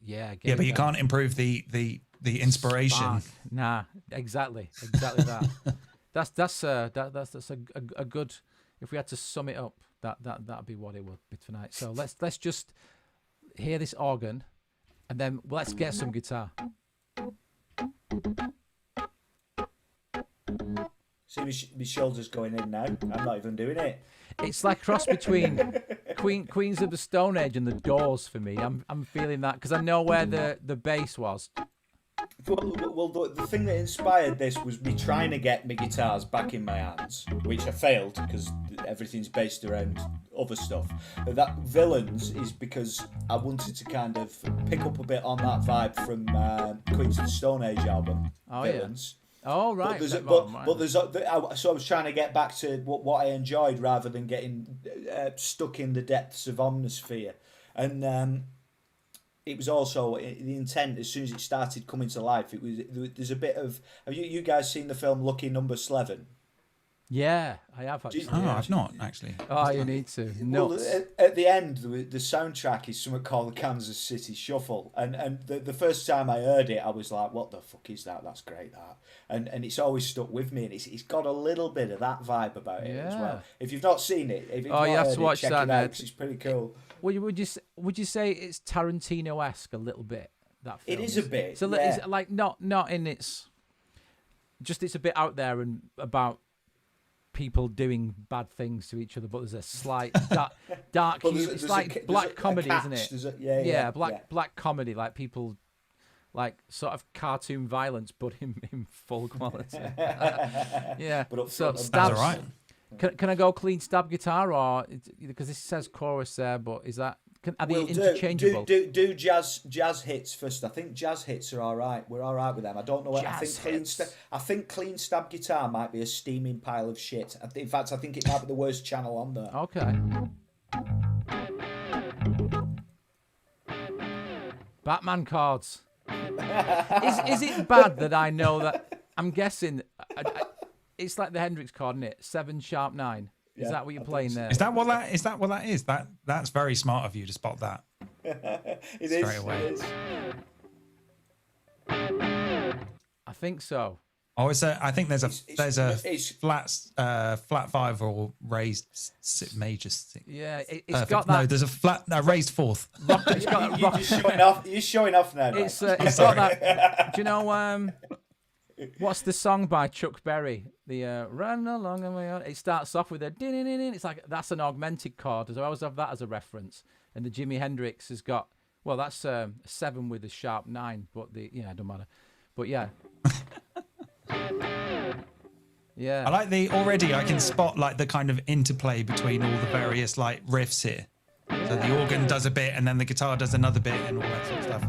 but you can't improve the inspiration. Spark. Nah, exactly that. That's a good. If we had to sum it up, that'd be what it would be tonight. So let's just hear this organ, and then let's get some guitar. See my shoulders going in now. I'm not even doing it. It's like a cross between Queens of the Stone Age and the Doors for me. I'm feeling that, because I know where the bass was. Well, the thing that inspired this was me trying to get my guitars back in my hands, which I failed because everything's based around other stuff. But that Villains is because I wanted to kind of pick up a bit on that vibe from Queens of the Stone Age album, Villains. Yeah. Oh, right. So I was trying to get back to what I enjoyed rather than getting stuck in the depths of Omnisphere. And it was also the intent, as soon as it started coming to life, there's a bit of... Have you guys seen the film Lucky Number 11? Yeah, I have actually. I've not actually. Oh, you need to. Well, at the end, the soundtrack is something called the Kansas City Shuffle, and the first time I heard it, I was like, "What the fuck is that? That's great, that." And it's always stuck with me, and it's got a little bit of that vibe about it as well. If you've not seen it, you have to watch check that. It out, 'cause it's pretty cool. Would you say it's Tarantino-esque a little bit? That film? It is a bit. So it's like not in its. Just it's a bit out there and about people doing bad things to each other, but there's a slight dark humor. It's like black comedy, isn't it? Black comedy, like people like sort of cartoon violence, but in full quality. Yeah. But so stabs. All right. Can I go clean stab guitar, or because this says chorus there, but is that are they interchangeable? Do jazz hits first. I think jazz hits are all right. We're all right with them. I don't know what I think clean stab guitar might be a steaming pile of shit. In fact, I think it might be the worst channel on there. Okay. Batman cards. Is it bad that I know that? I'm guessing it's like the Hendrix chord, isn't it? 7 sharp 9. Is that what you're playing there? Is that what that is? That's very smart of you to spot that. It straight is, away. It is. I think so. Oh, I think there's a flat 5 or raised major 6. Yeah, it's Perfect. got that. No, there's a raised 4th. It's got that rock. You're showing off now. It's got that. Do you know what's the song by Chuck Berry? The Run Along and We Are. It starts off with a din. It's like that's an augmented chord. I always have that as a reference. And the Jimi Hendrix has got that's a 7 with a sharp 9. But it don't matter. But yeah. Yeah. I like already I can spot like the kind of interplay between all the various like riffs here. Yeah. So the organ does a bit and then the guitar does another bit and all that sort of stuff.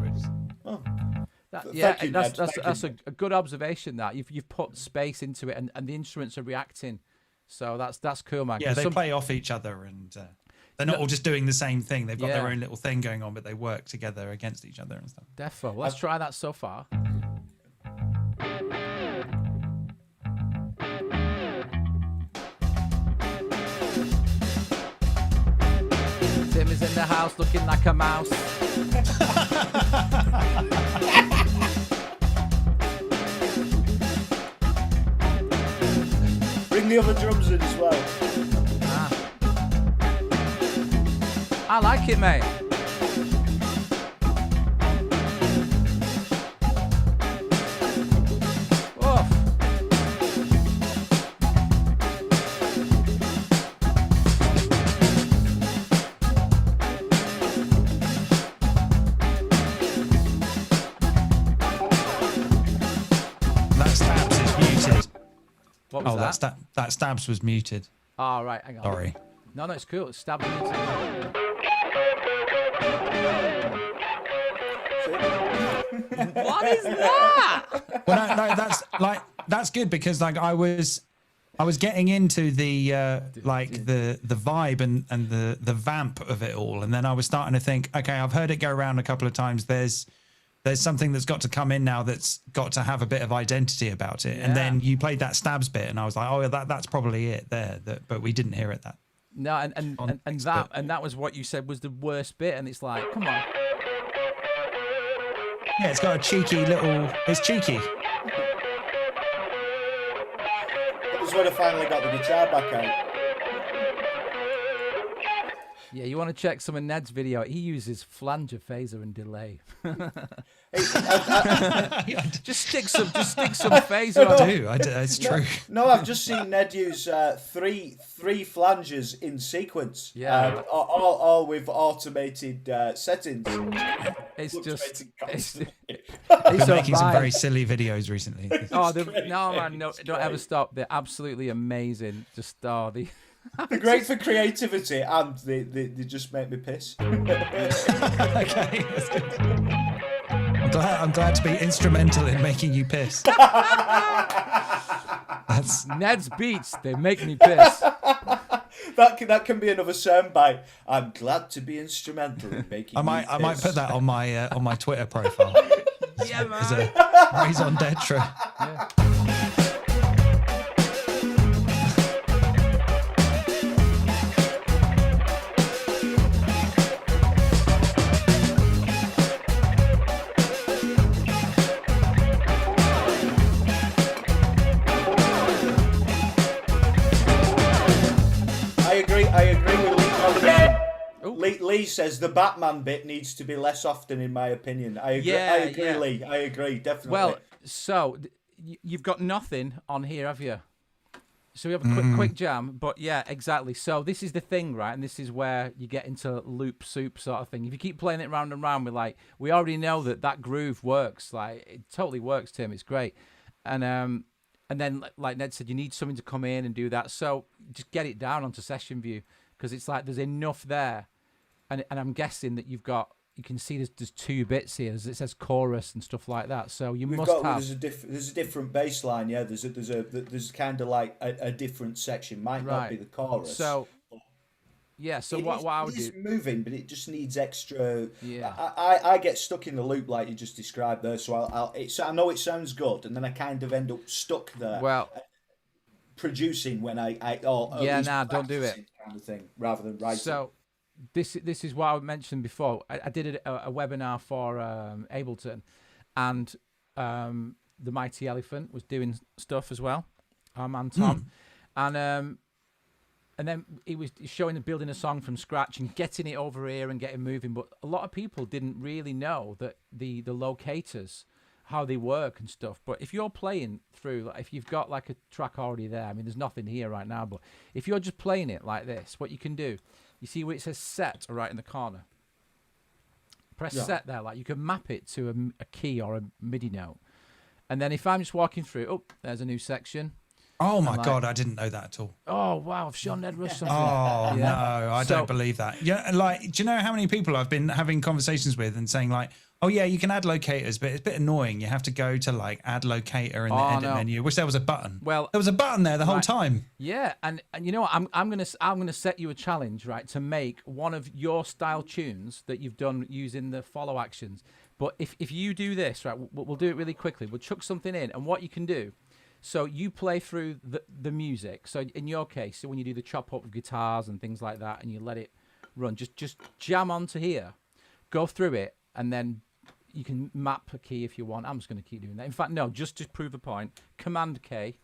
That's a good observation. That you've put space into it and the instruments are reacting. So that's cool, man. Yeah, they play off each other and they're not all just doing the same thing. They've got their own little thing going on, but they work together against each other and stuff. Defo. Let's try that so far. Tim is in the house looking like a mouse. Bring the other drums in as well. I like it, mate. What was that? That stabs was muted. Oh, right. Hang on. Sorry. No, it's cool. It's stabs muted. What is that? Well, no, that's good because like I was getting into the the vibe and the vamp of it all, and then I was starting to think, okay, I've heard it go around a couple of times. There's something that's got to come in now that's got to have a bit of identity about it. Yeah. And then you played that stabs bit, and I was like, oh, that's probably it there. But we didn't hear it. No, and that was what you said was the worst bit, and it's like, come on. Yeah, it's got a cheeky little. It's cheeky. It was when I finally got the guitar back out. Yeah, you want to check some of Ned's video? He uses flanger, phaser, and delay. Just stick some phaser on it. It's true. No, I've just seen Ned use three flanges in sequence. Yeah, all with automated settings. He's making some very silly videos recently. Don't ever stop. They're absolutely amazing. They're great for creativity, and they just make me piss. Okay, that's good. I'm glad to be instrumental in making you piss. That's Ned's beats. They make me piss. That can be another soundbite. I'm glad to be instrumental in making. I might put that on my Twitter profile. Yeah, man. As a raison d'etre. Yeah. I agree with Lee. Lee says the Batman bit needs to be less often, in my opinion. I agree, Lee. I agree, definitely. Well, so you've got nothing on here, have you? So we have a quick jam, but yeah, exactly. So this is the thing, right? And this is where you get into loop soup sort of thing. If you keep playing it round and round, we already know that groove works. Like, it totally works, Tim. It's great. And then, like Ned said, you need something to come in and do that. So just get it down onto session view, because it's like there's enough there. And I'm guessing that you can see there's 2 bits here. It says chorus and stuff like that. So there's a different bass line. Yeah, there's kind of like a different section. Might not be the chorus. So yeah. So what I would do? It's moving, but it just needs extra. Yeah. I get stuck in the loop like you just described there. So I know it sounds good, and then I kind of end up stuck there. Well, producing when don't do it kind of thing rather than writing. So this is what I mentioned before. I did a webinar for Ableton, and the Mighty Elephant was doing stuff as well, and Tom, and then he was showing building a song from scratch and getting it over here and getting moving. But a lot of people didn't really know that the locators, how they work and stuff. But if you're playing through, like, if you've got like a track already there, I mean, there's nothing here right now, but if you're just playing it like this, what you can do, you see where it says set right in the corner? Press set there, like you can map it to a key or a MIDI note. And then if I'm just walking through, there's a new section. Oh my God, I didn't know that at all. Oh wow, I've shown Ned Rush something. Oh no, I don't believe that. Yeah, like, do you know how many people I've been having conversations with and saying like, oh yeah, you can add locators, but it's a bit annoying. You have to go to like add locator in the edit menu. Wish there was a button. Well, there was a button there the whole time. Yeah, and you know what? I'm gonna set you a challenge, right, to make one of your style tunes that you've done using the follow actions. But if you do this, right, we'll do it really quickly. We'll chuck something in, and what you can do. So you play through the music. So in your case, so when you do the chop up of guitars and things like that, and you let it run, just jam onto here, go through it, and then you can map a key if you want. I'm just going to keep doing that. In fact, no, just to prove a point, Command K.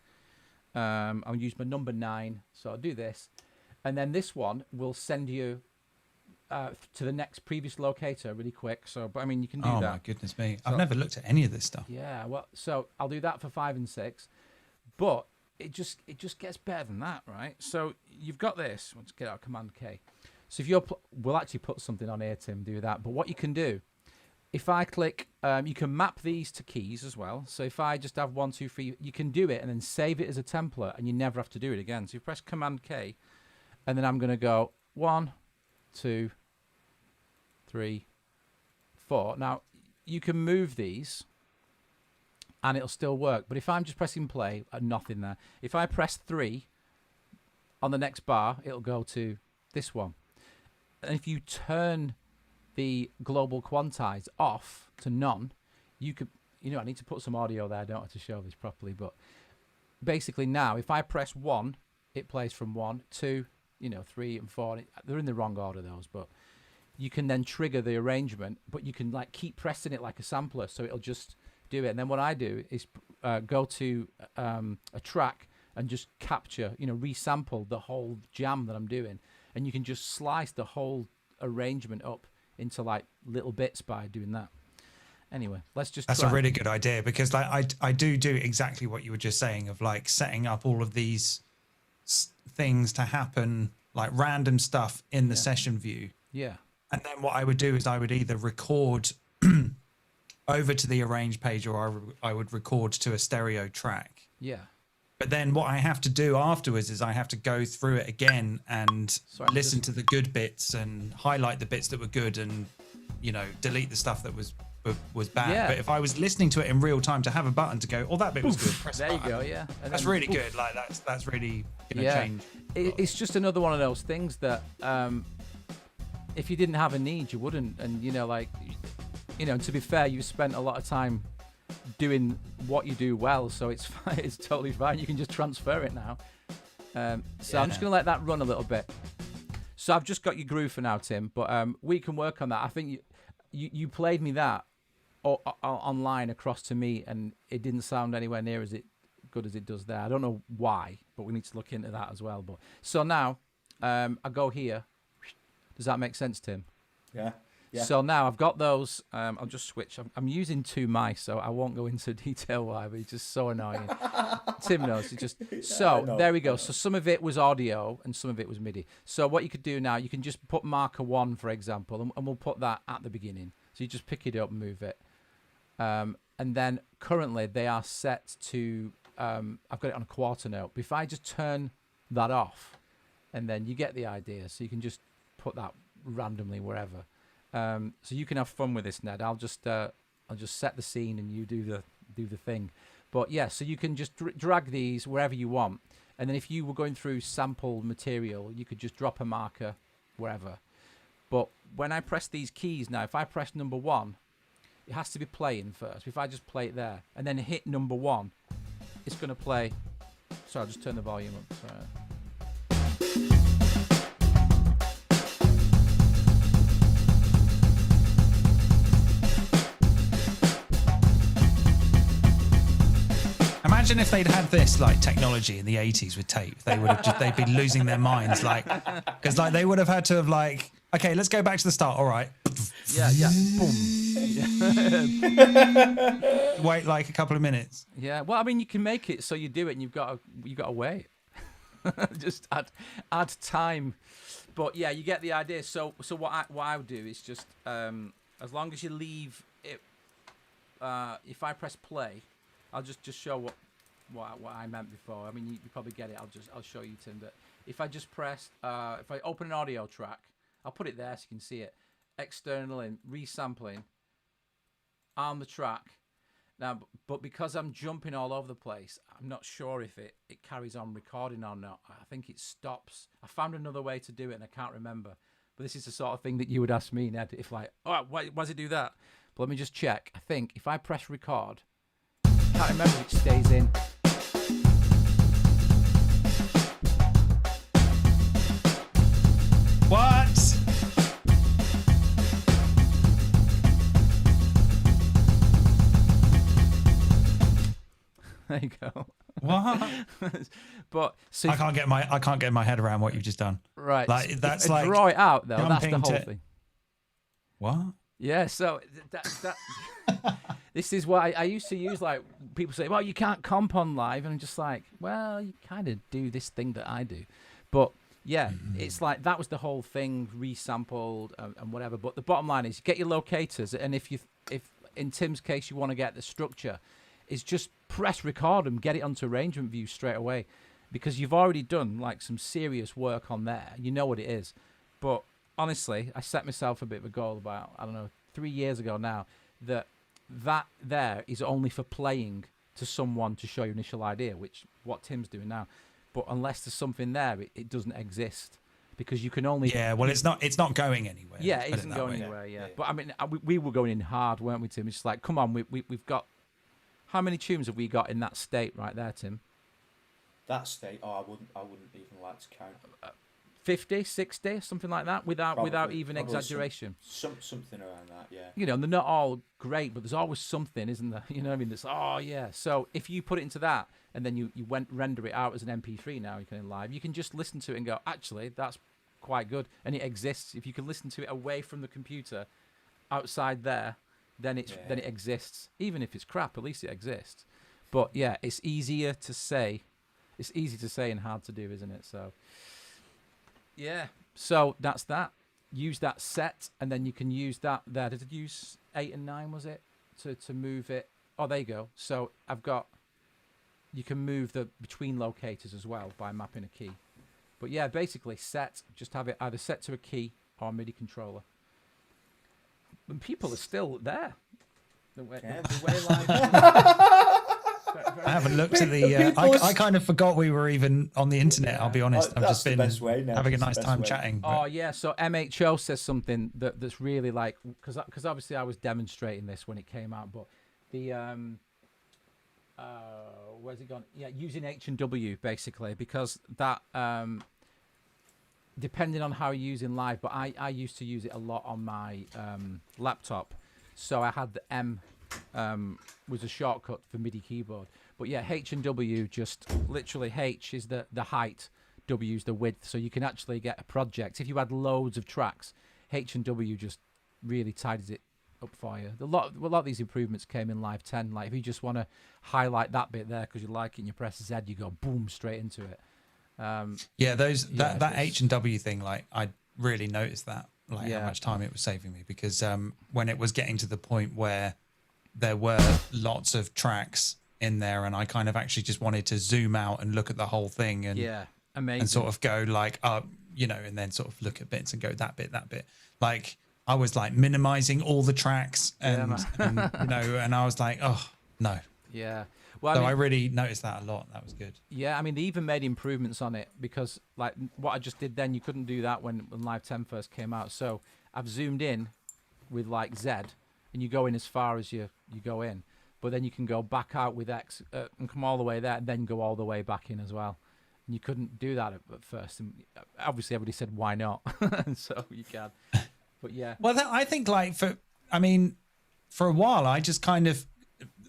I'll use my number 9. So I'll do this, and then this one will send you to the next previous locator really quick. So, but I mean, you can do that. Oh my goodness me! So, I've never looked at any of this stuff. Yeah, well, so I'll do that for 5 and 6. But it just gets better than that, right? So you've got this. Let's get out Command K. So if we'll actually put something on here, Tim, do that. But what you can do, if I click, you can map these to keys as well. So if I just have 1, 2, 3, you can do it and then save it as a template, and you never have to do it again. So you press Command K, and then I'm going to go 1, 2, 3, 4. Now you can move these, and it'll still work. But if I'm just pressing play, nothing there. If I press 3 on the next bar, it'll go to this one. And if you turn the global quantize off to none, you could, I need to put some audio there, don't I, to show this properly. But basically now, if I press 1, it plays from 1, 2, 3 and 4. They're in the wrong order, those, but you can then trigger the arrangement, but you can like keep pressing it like a sampler, so it'll just do it. And then what I do is go to a track and just capture, resample the whole jam that I'm doing, and you can just slice the whole arrangement up into like little bits by doing that. Anyway, that's a really good idea, because like I do exactly what you were just saying of like setting up all of these things to happen, like random stuff in the session view. Yeah. And then what I would do is I would either record over to the arrange page, or I would record to a stereo track. Yeah. But then what I have to do afterwards is I have to go through it again and listen to the good bits and highlight the bits that were good, and delete the stuff that was bad. Yeah. But if I was listening to it in real time, to have a button to go, oh, that bit was good, press there you go. Yeah, and that's really good. Like that's really change. It's just another one of those things that if you didn't have a need, you wouldn't. And to be fair, you've spent a lot of time doing what you do well, so it's fine. It's totally fine. You can just transfer it now. I'm just going to let that run a little bit. So I've just got your groove for now, Tim, but we can work on that. I think you played me that online across to me, and it didn't sound anywhere near as good as it does there. I don't know why, but we need to look into that as well. But so now I go here. Does that make sense, Tim? Yeah. Yeah. So now I've got those. I'll just switch. I'm using two mice, so I won't go into detail why, but it's just so annoying. Tim knows. There we go. So some of it was audio and some of it was MIDI. So what you could do now, you can just put marker 1, for example, and we'll put that at the beginning. So you just pick it up and move it. And then currently they are set to, I've got it on a quarter note. But if I just turn that off, and then you get the idea. So you can just put that randomly wherever. So you can have fun with this, Ned. I'll just set the scene and you do the thing. But yeah, so you can just drag these wherever you want, and then if you were going through sample material, you could just drop a marker wherever. But when I press these keys now, if I press number 1, it has to be playing first. If I just play it there and then hit number 1, it's going to play. So I'll just turn the volume up. Sorry. Imagine if they'd had this like technology in the 80s with tape, they'd be losing their minds, like, because like they would have had to have like, okay, let's go back to the start. All right. Yeah. Boom. Wait like a couple of minutes. Yeah. Well, I mean, you can make it so you do it, and you've got to wait. Just add time. But yeah, you get the idea. So what I would do is just as long as you leave it, if I press play, I'll just show what I meant before. I mean, you probably get it. I'll show you, Tim. But if I just press, if I open an audio track, I'll put it there so you can see it. External and resampling on the track. Now, but because I'm jumping all over the place, I'm not sure if it carries on recording or not. I think it stops. I found another way to do it and I can't remember. But this is the sort of thing that you would ask me, Ned, if like, oh, why does it do that? But let me just check. I think if I press record, I can't remember if it stays in. What? There you go. What? But so I can't get my head around what you've just done. Right. Like that's like draw it out though. That's the whole thing. What? Yeah. So that this is what I used to use. Like people say, well, you can't comp on live, and I'm just like, well, you kind of do this thing that I do, but yeah, it's like that was the whole thing, resampled and whatever. But the bottom line is, get your locators, and if in Tim's case you want to get the structure, is just press record and get it onto arrangement view straight away, because you've already done like some serious work on there. You know what it is. But honestly, I set myself a bit of a goal about, I don't know, 3 years ago now, that there is only for playing to someone to show your initial idea, which what Tim's doing now. But unless there's something there, it doesn't exist, because you can only. Yeah, well, it's not going anywhere. Yeah, it isn't going anywhere. Yeah, but I mean, we were going in hard, weren't we, Tim? It's just like, come on, we've got. How many tunes have we got in that state right there, Tim? That state? Oh, I wouldn't even like to count. 50, 60, something like that, without even exaggeration. Something around that, yeah. You know, they're not all great, but there's always something, isn't there? You know what I mean? There's, oh, yeah. So if you put it into that, and then you render it out as an MP3 now, you can in live, you can just listen to it and go, actually, that's quite good. And it exists. If you can listen to it away from the computer, outside there, then it exists. Even if it's crap, at least it exists. But yeah, it's easier to say. It's easy to say and hard to do, isn't it? So yeah. So that's that. Use that set, and then you can use that there. Did it use 8 and 9? Was it to move it? Oh, there you go. So you can move the between locators as well by mapping a key. But yeah, basically set. Just have it either set to a key or a MIDI controller. And people are still there. The way I haven't looked at the. I kind of forgot we were even on the internet. I'll be honest. I've just been having a nice time chatting. But... Oh yeah. So MHO says something that's really like, because obviously I was demonstrating this when it came out, but the where's it gone? Yeah, using H&W basically, because that depending on how you're using live, but I used to use it a lot on my laptop, so I had the M was a shortcut for MIDI keyboard. But yeah, H&W, just literally H is the height, W is the width, so you can actually get a project. If you had loads of tracks, H&W just really tidies it up for you. A lot of these improvements came in Live 10. Like if you just want to highlight that bit there because you like it and you press Z, you go boom straight into it. That H and W thing, like I really noticed that, like how much time it was saving me, because when it was getting to the point where there were lots of tracks in there and I kind of actually just wanted to zoom out and look at the whole thing and amazing. And sort of go like and then sort of look at bits and go that bit. Like I was like minimizing all the tracks and and I was like, oh no. Yeah. Well, so I really noticed that a lot. That was good. Yeah, I mean, they even made improvements on it because, like, what I just did then, you couldn't do that when Live 10 first came out. So I've zoomed in with, like, Z, and you go in as far as you go in. But then you can go back out with X and come all the way there and then go all the way back in as well. And you couldn't do that at first. And obviously, everybody said, why not? And so you can. But, yeah. Well, I think, like, for a while, I just kind of...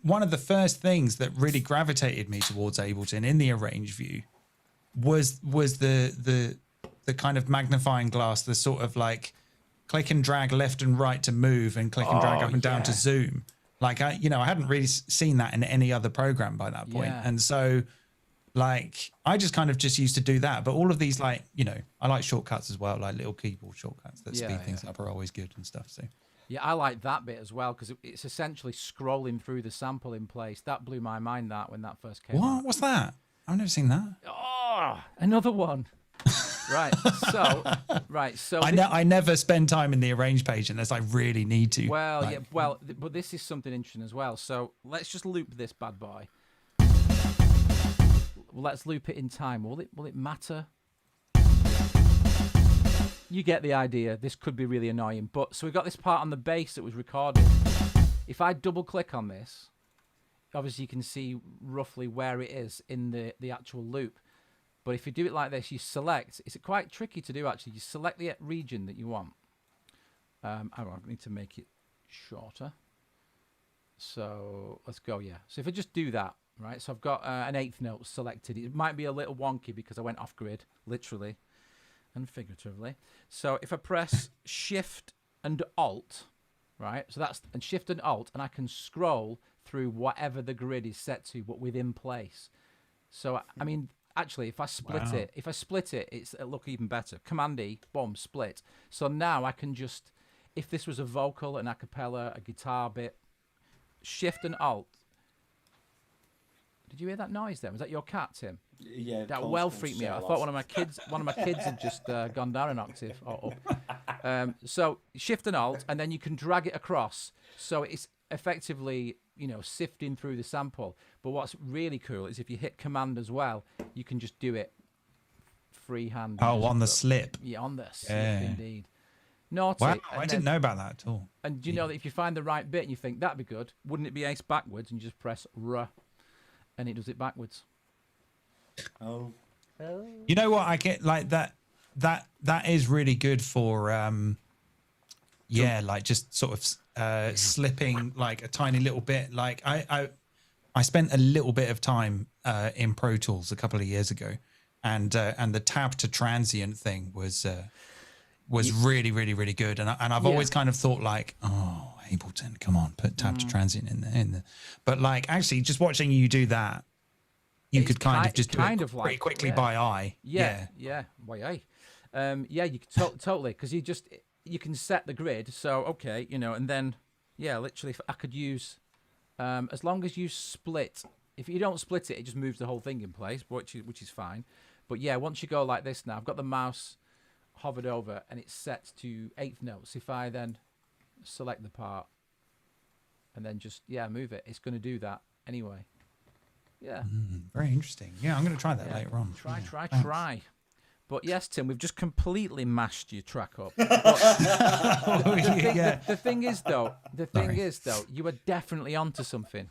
One of the first things that really gravitated me towards Ableton in the arrange view was the kind of magnifying glass, the sort of like click and drag left and right to move and click and drag up and down to zoom. Like I hadn't really seen that in any other program by that point. And so like I just kind of just used to do that. But all of these, like, I like shortcuts as well, like little keyboard shortcuts that speed things up are always good and stuff. So yeah, I like that bit as well because it's essentially scrolling through the sample in place. That blew my mind when that first came out. What's that? I've never seen that. Oh, another one. Right. So I never spend time in the arrange page unless I really need to. Well, but this is something interesting as well. So let's just loop this bad boy. Let's loop it in time. Will it matter? You get the idea. This could be really annoying. But so we've got this part on the bass that was recorded. If I double click on this, obviously you can see roughly where it is in the actual loop. But if you do it like this, you select. It's quite tricky to do actually. You select the region that you want. I need to make it shorter. So let's go. Yeah. So if I just do that, right? So I've got an eighth note selected. It might be a little wonky because I went off grid, literally and figuratively. So if I press Shift and Alt, right? So and Shift and Alt, and I can scroll through whatever the grid is set to, but within place. So I mean, actually, if I split it, it'll look even better. Command E, boom, split. So now I can just, if this was a vocal, an a cappella, a guitar bit, Shift and Alt. Did you hear that noise then? Was that your cat, Tim? Yeah. That well freaked me out. I thought one of my kids had just gone down an octave or up. So Shift and Alt, and then you can drag it across. So it's effectively, sifting through the sample. But what's really cool is if you hit Command as well, you can just do it freehand. Oh, on the slip. Yeah, on the slip, indeed. Naughty. Wow, I didn't know about that at all. And do you know that if you find the right bit and you think that'd be good, wouldn't it be ace backwards and you just press R and it does it backwards? Oh. You know what? I get like that is really good for like just sort of slipping like a tiny little bit. Like I spent a little bit of time in Pro Tools a couple of years ago, and the tab to transient thing was really, really, really good. And I've always kind of thought like, oh, Ableton, come on, put tab to transient in there. But like actually just watching you do that, you could kind of just do it pretty quickly by eye. Yeah. By eye. You could totally, because you can set the grid. So, okay, and then, literally if I could use, as long as you split, if you don't split it, it just moves the whole thing in place, which is fine. But yeah, once you go like this now, I've got the mouse hovered over and it's set to eighth notes. If I then select the part and then just, move it, it's going to do that anyway. Yeah. Very interesting. Yeah, I'm going to try that later on. Try. But yes, Tim, we've just completely mashed your track up. The thing is, though, you were definitely onto something.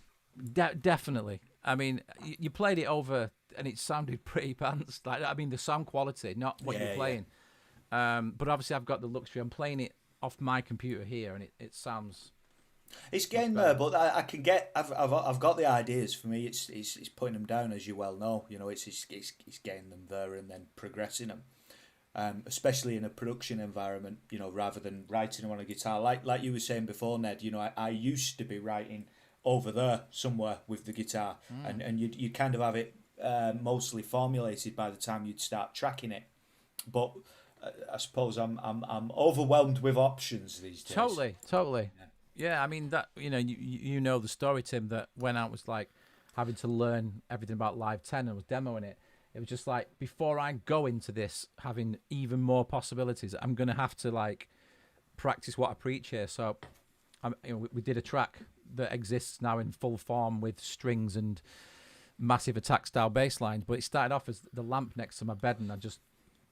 Definitely. I mean, you played it over, and it sounded pretty pants. Like, I mean, the sound quality, not what you're playing. But obviously, I've got the luxury. I'm playing it off my computer here, and it sounds. It's getting there, but I can get. I've got the ideas. For me, it's putting them down, as you well know. It's getting them there and then progressing them. especially in a production environment, you know, rather than writing on a guitar. Like you were saying before, Ned, you know, I used to be writing over there somewhere with the guitar, and you kind of have it mostly formulated by the time you'd start tracking it. But I suppose I'm overwhelmed with options these days. Totally. Yeah, I mean that, you know, you know the story, Tim, that when I was like having to learn everything about Live 10 and was demoing it, it was just like, before I go into this having even more possibilities, I'm gonna have to like practice what I preach here. So, you know, we did a track that exists now in full form with strings and massive attack style bass lines, but it started off as the lamp next to my bed, and I just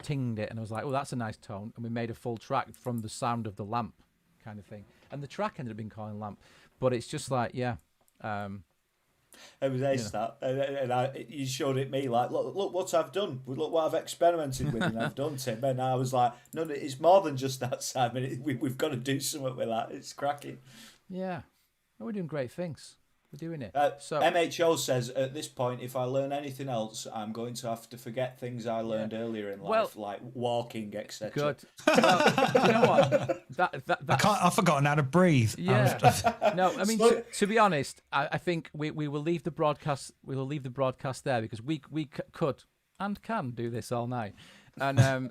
tinged it, and I was like, oh, that's a nice tone, and we made a full track from the sound of the lamp kind of thing, and the track ended up being called Lamp. But it's just like, yeah, it was ace, that, and you showed it me like, look what I've done, look what I've experimented with, and I've done, Tim. And I was like, no, it's more than just that, Simon. We've got to do something with that. It's cracking. Yeah, we're doing great things. We're doing it. So MHO says, at this point, if I learn anything else, I'm going to have to forget things I learned earlier in life, like walking, etc. Good. Well, you know what? I've forgotten how to breathe. Yeah. No, I mean, to be honest, I think we will leave the broadcast. We will leave the broadcast there, because we could and can do this all night. And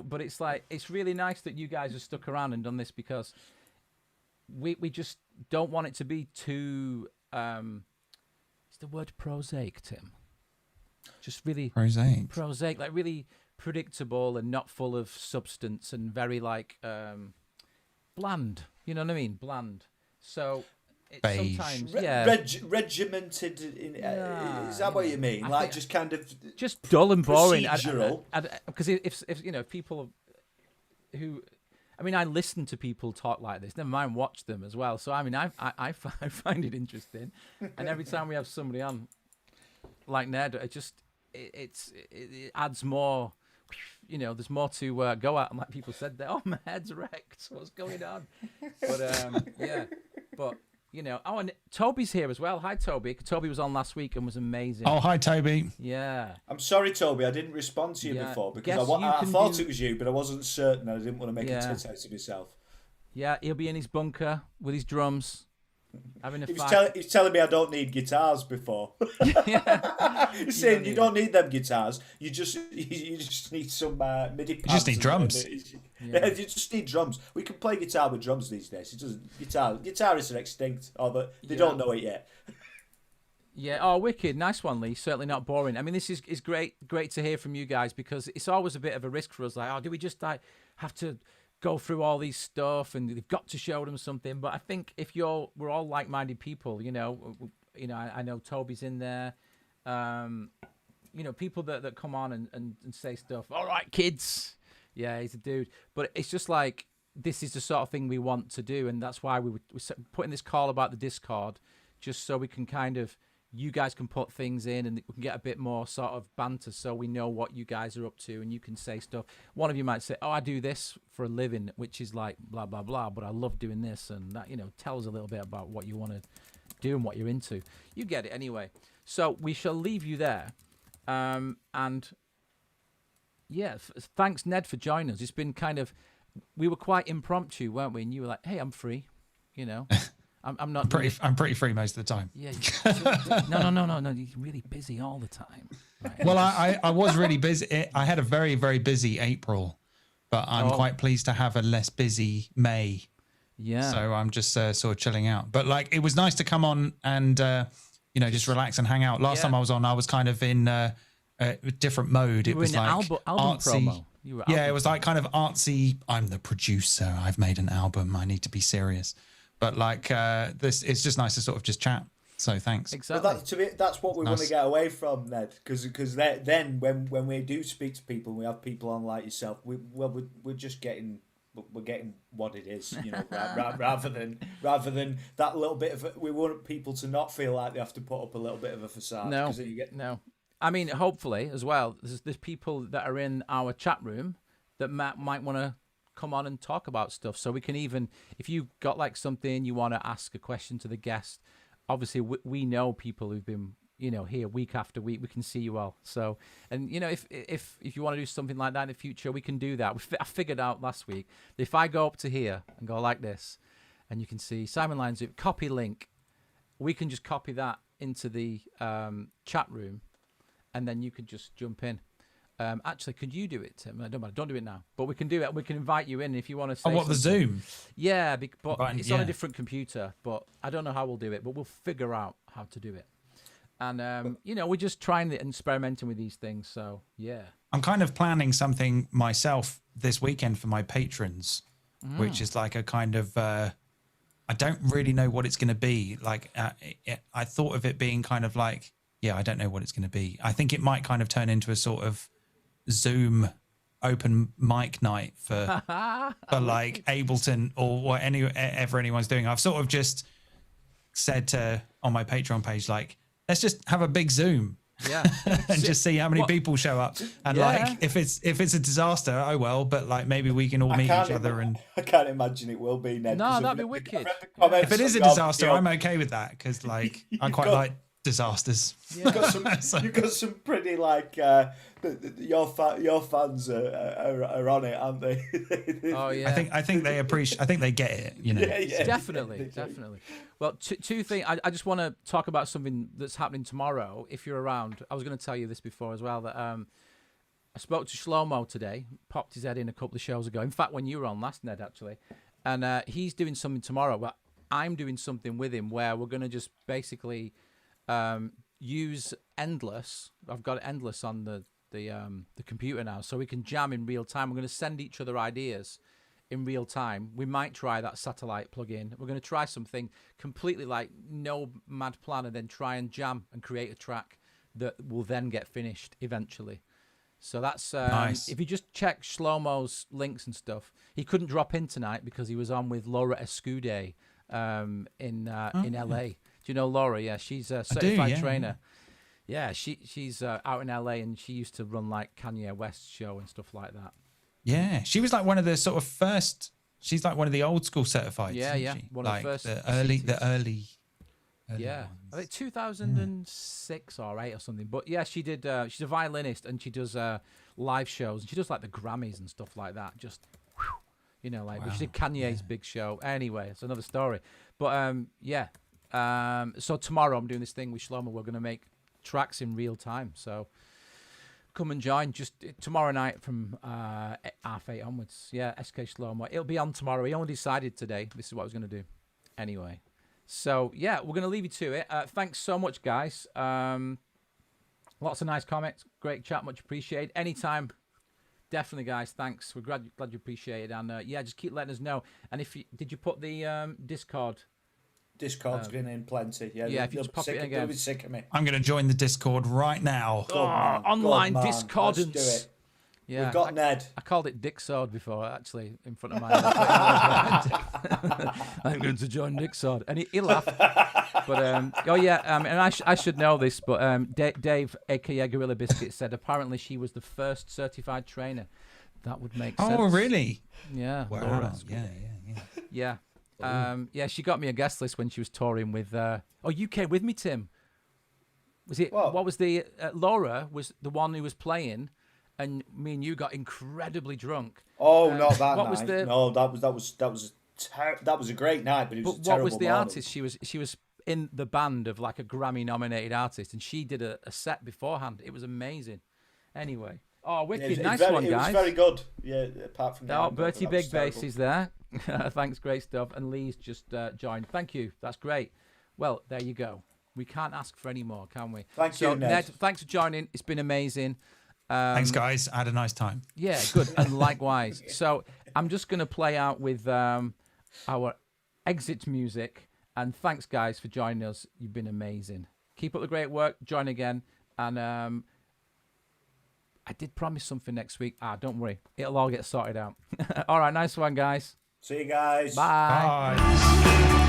but it's like, it's really nice that you guys have stuck around and done this, because we just don't want it to be too. Is the word prosaic, Tim? Just really prosaic, like really predictable and not full of substance, and very like bland. You know what I mean? Bland. So sometimes, regimented. Is that what you mean? Like just kind of just dull and boring. Because if you know, people who. I mean, I listen to people talk like this. Never mind, watch them as well. So I mean, I find it interesting, and every time we have somebody on, like Ned, it adds more. You know, there's more to go at, and like people said, oh, my head's wrecked. What's going on? But yeah, but. You know, and Toby's here as well. Hi, Toby. Toby was on last week and was amazing. Oh, hi, Toby. Yeah. I'm sorry, Toby. I didn't respond to you before, because I thought it was you, but I wasn't certain. I didn't want to make a tit out of myself. Yeah, he'll be in his bunker with his drums, having a fight. He's telling me I don't need guitars before. He's saying you don't need them guitars. You just need some MIDI pads. You just need drums. Yeah, you just need drums. We can play guitar with drums these days. It doesn't. Guitarists are extinct, but they don't know it yet. Yeah. Oh, wicked. Nice one, Lee. Certainly not boring. I mean, this is great to hear from you guys, because it's always a bit of a risk for us. Like, do we just have to go through all these stuff, and they've got to show them something? But I think if we're all like-minded people, you know, I know Toby's in there. You know, people that come on and say stuff. All right, kids. Yeah, he's a dude. But it's just like, this is the sort of thing we want to do, and that's why we're putting this call about the Discord, just so we can kind of, you guys can put things in, and we can get a bit more sort of banter, so we know what you guys are up to, and you can say stuff. One of you might say, oh, I do this for a living, which is like blah, blah, blah, but I love doing this, and that, you know, tell us a little bit about what you want to do and what you're into. You get it anyway. So we shall leave you there. And yeah, thanks, Ned, for joining us. It's been kind of, we were quite impromptu, weren't we? And you were like, hey, I'm free, you know. I'm not. I'm pretty free most of the time. Yeah. No. You're really busy all the time. Right. Well, I was really busy. I had a very, very busy April, but I'm quite pleased to have a less busy May. Yeah. So I'm just sort of chilling out. But like, it was nice to come on and you know, just relax and hang out. Last time I was on, I was kind of in a different mode. It was like album artsy. promo. It was like kind of artsy. I'm the producer. I've made an album. I need to be serious. But like this, it's just nice to sort of just chat. So thanks. Exactly. Well, that's what we want to get away from, Ned. Because then when we do speak to people, we have people on like yourself. We're just getting what it is, you know, rather than that little bit of. We want people to not feel like they have to put up a little bit of a facade. No. I mean, hopefully as well. There's people that are in our chat room that might want to come on and talk about stuff, so we can even, if you got like something you want to ask a question to the guest, obviously we know people who've been here week after week. We can see you all. So, and if you want to do something like that in the future, we can do that. I figured out last week that if I go up to here and go like this, and you can see Simon Lyons, copy link, we can just copy that into the chat room, and then you could just jump in. Actually, could you do it, Tim? I don't matter. Don't do it now. But we can do it. We can invite you in if you want to say what, the Zoom? Yeah, but it's on a different computer. But I don't know how we'll do it, but we'll figure out how to do it. And, we're just trying and experimenting with these things. So, yeah. I'm kind of planning something myself this weekend for my patrons, which is like a kind of... I don't really know what it's going to be. Like, I thought of it being kind of like... Yeah, I don't know what it's going to be. I think it might kind of turn into a sort of Zoom open mic night for like Ableton or whatever anyone's doing. I've sort of just said on my Patreon page, like, let's just have a big Zoom, and just see how many people show up. And like, if it's a disaster, oh well. But like, maybe we can all meet each other. And I can't imagine it will be, Ned. No, that'd be wicked. If it is a disaster, I'm okay with that because like I quite like disasters. You've got some pretty like your fans are on it, aren't they? Oh yeah. I think they appreciate. I think they get it. Yeah. Definitely. Well, two things. I just want to talk about something that's happening tomorrow. If you're around, I was going to tell you this before as well. That I spoke to Shlomo today. Popped his head in a couple of shows ago. In fact, when you were on last, Ned, actually, and he's doing something tomorrow. But I'm doing something with him where we're going to just basically. Use Endless. I've got Endless on the computer now, so we can jam in real time. We're going to send each other ideas in real time. We might try that satellite plug-in. We're going to try something completely like no mad plan, and then try and jam and create a track that will then get finished eventually. So that's nice. If you just check Shlomo's links and stuff, he couldn't drop in tonight because he was on with Laura Escude in LA. Do you know Laura? Yeah, she's a certified trainer. Yeah, she's out in LA, and she used to run like Kanye West's show and stuff like that. Yeah, she was like one of the sort of first. She's like one of the old school certified. Yeah, she? One like of the first. The early. Yeah, ones. I think 2006 or 8 or something. But yeah, she did. She's a violinist, and she does live shows, and she does like the Grammys and stuff like that. Just like wow. She did Kanye's big show. Anyway, it's another story. But yeah. So tomorrow I'm doing this thing with Shlomo. We're going to make tracks in real time. So come and join just tomorrow night from 8:30 onwards. Yeah, SK Shlomo. It'll be on tomorrow. He only decided today. This is what I was going to do. Anyway. So yeah, we're going to leave you to it. Thanks so much, guys. Lots of nice comments. Great chat. Much appreciated. Anytime. Definitely, guys. Thanks. We're glad you appreciate it. And yeah, just keep letting us know. And did you put the Discord? Discord's been in plenty. Yeah, if you just pop it in again. They'll be sick of me. I'm going to join the Discord right now. Online discordance. Let's do it. Yeah, we've got Ned. I called it Dick Sword before, actually, in front of my I'm going to join Dick Sword. And he laughed. But, and I should know this, but Dave, a.k.a. Gorilla Biscuit, said apparently she was the first certified trainer. That would make sense. Oh, really? Yeah. Wow. Yeah. Yeah, she got me a guest list when she was touring with. You came with me, Tim. Was it? What was the? Laura was the one who was playing, and me and you got incredibly drunk. Oh, not that what night. Was the, no, that was a great night, but it was. But what was the morning. Artist? She was in the band of like a Grammy-nominated artist, and she did a set beforehand. It was amazing. Anyway. Oh, wicked! Nice one, guys. It was very good. Yeah, apart from that. Bertie Big Bass is there. Thanks, great stuff. And Lee's just joined. Thank you. That's great. Well, there you go. We can't ask for any more, can we? Thank you, Ned. Thanks for joining. It's been amazing. Thanks, guys. I had a nice time. Yeah, good. And likewise. So I'm just going to play out with our exit music. And thanks, guys, for joining us. You've been amazing. Keep up the great work. Join again. And I did promise something next week. Don't worry. It'll all get sorted out. All right, nice one, guys. See you guys. Bye. Bye.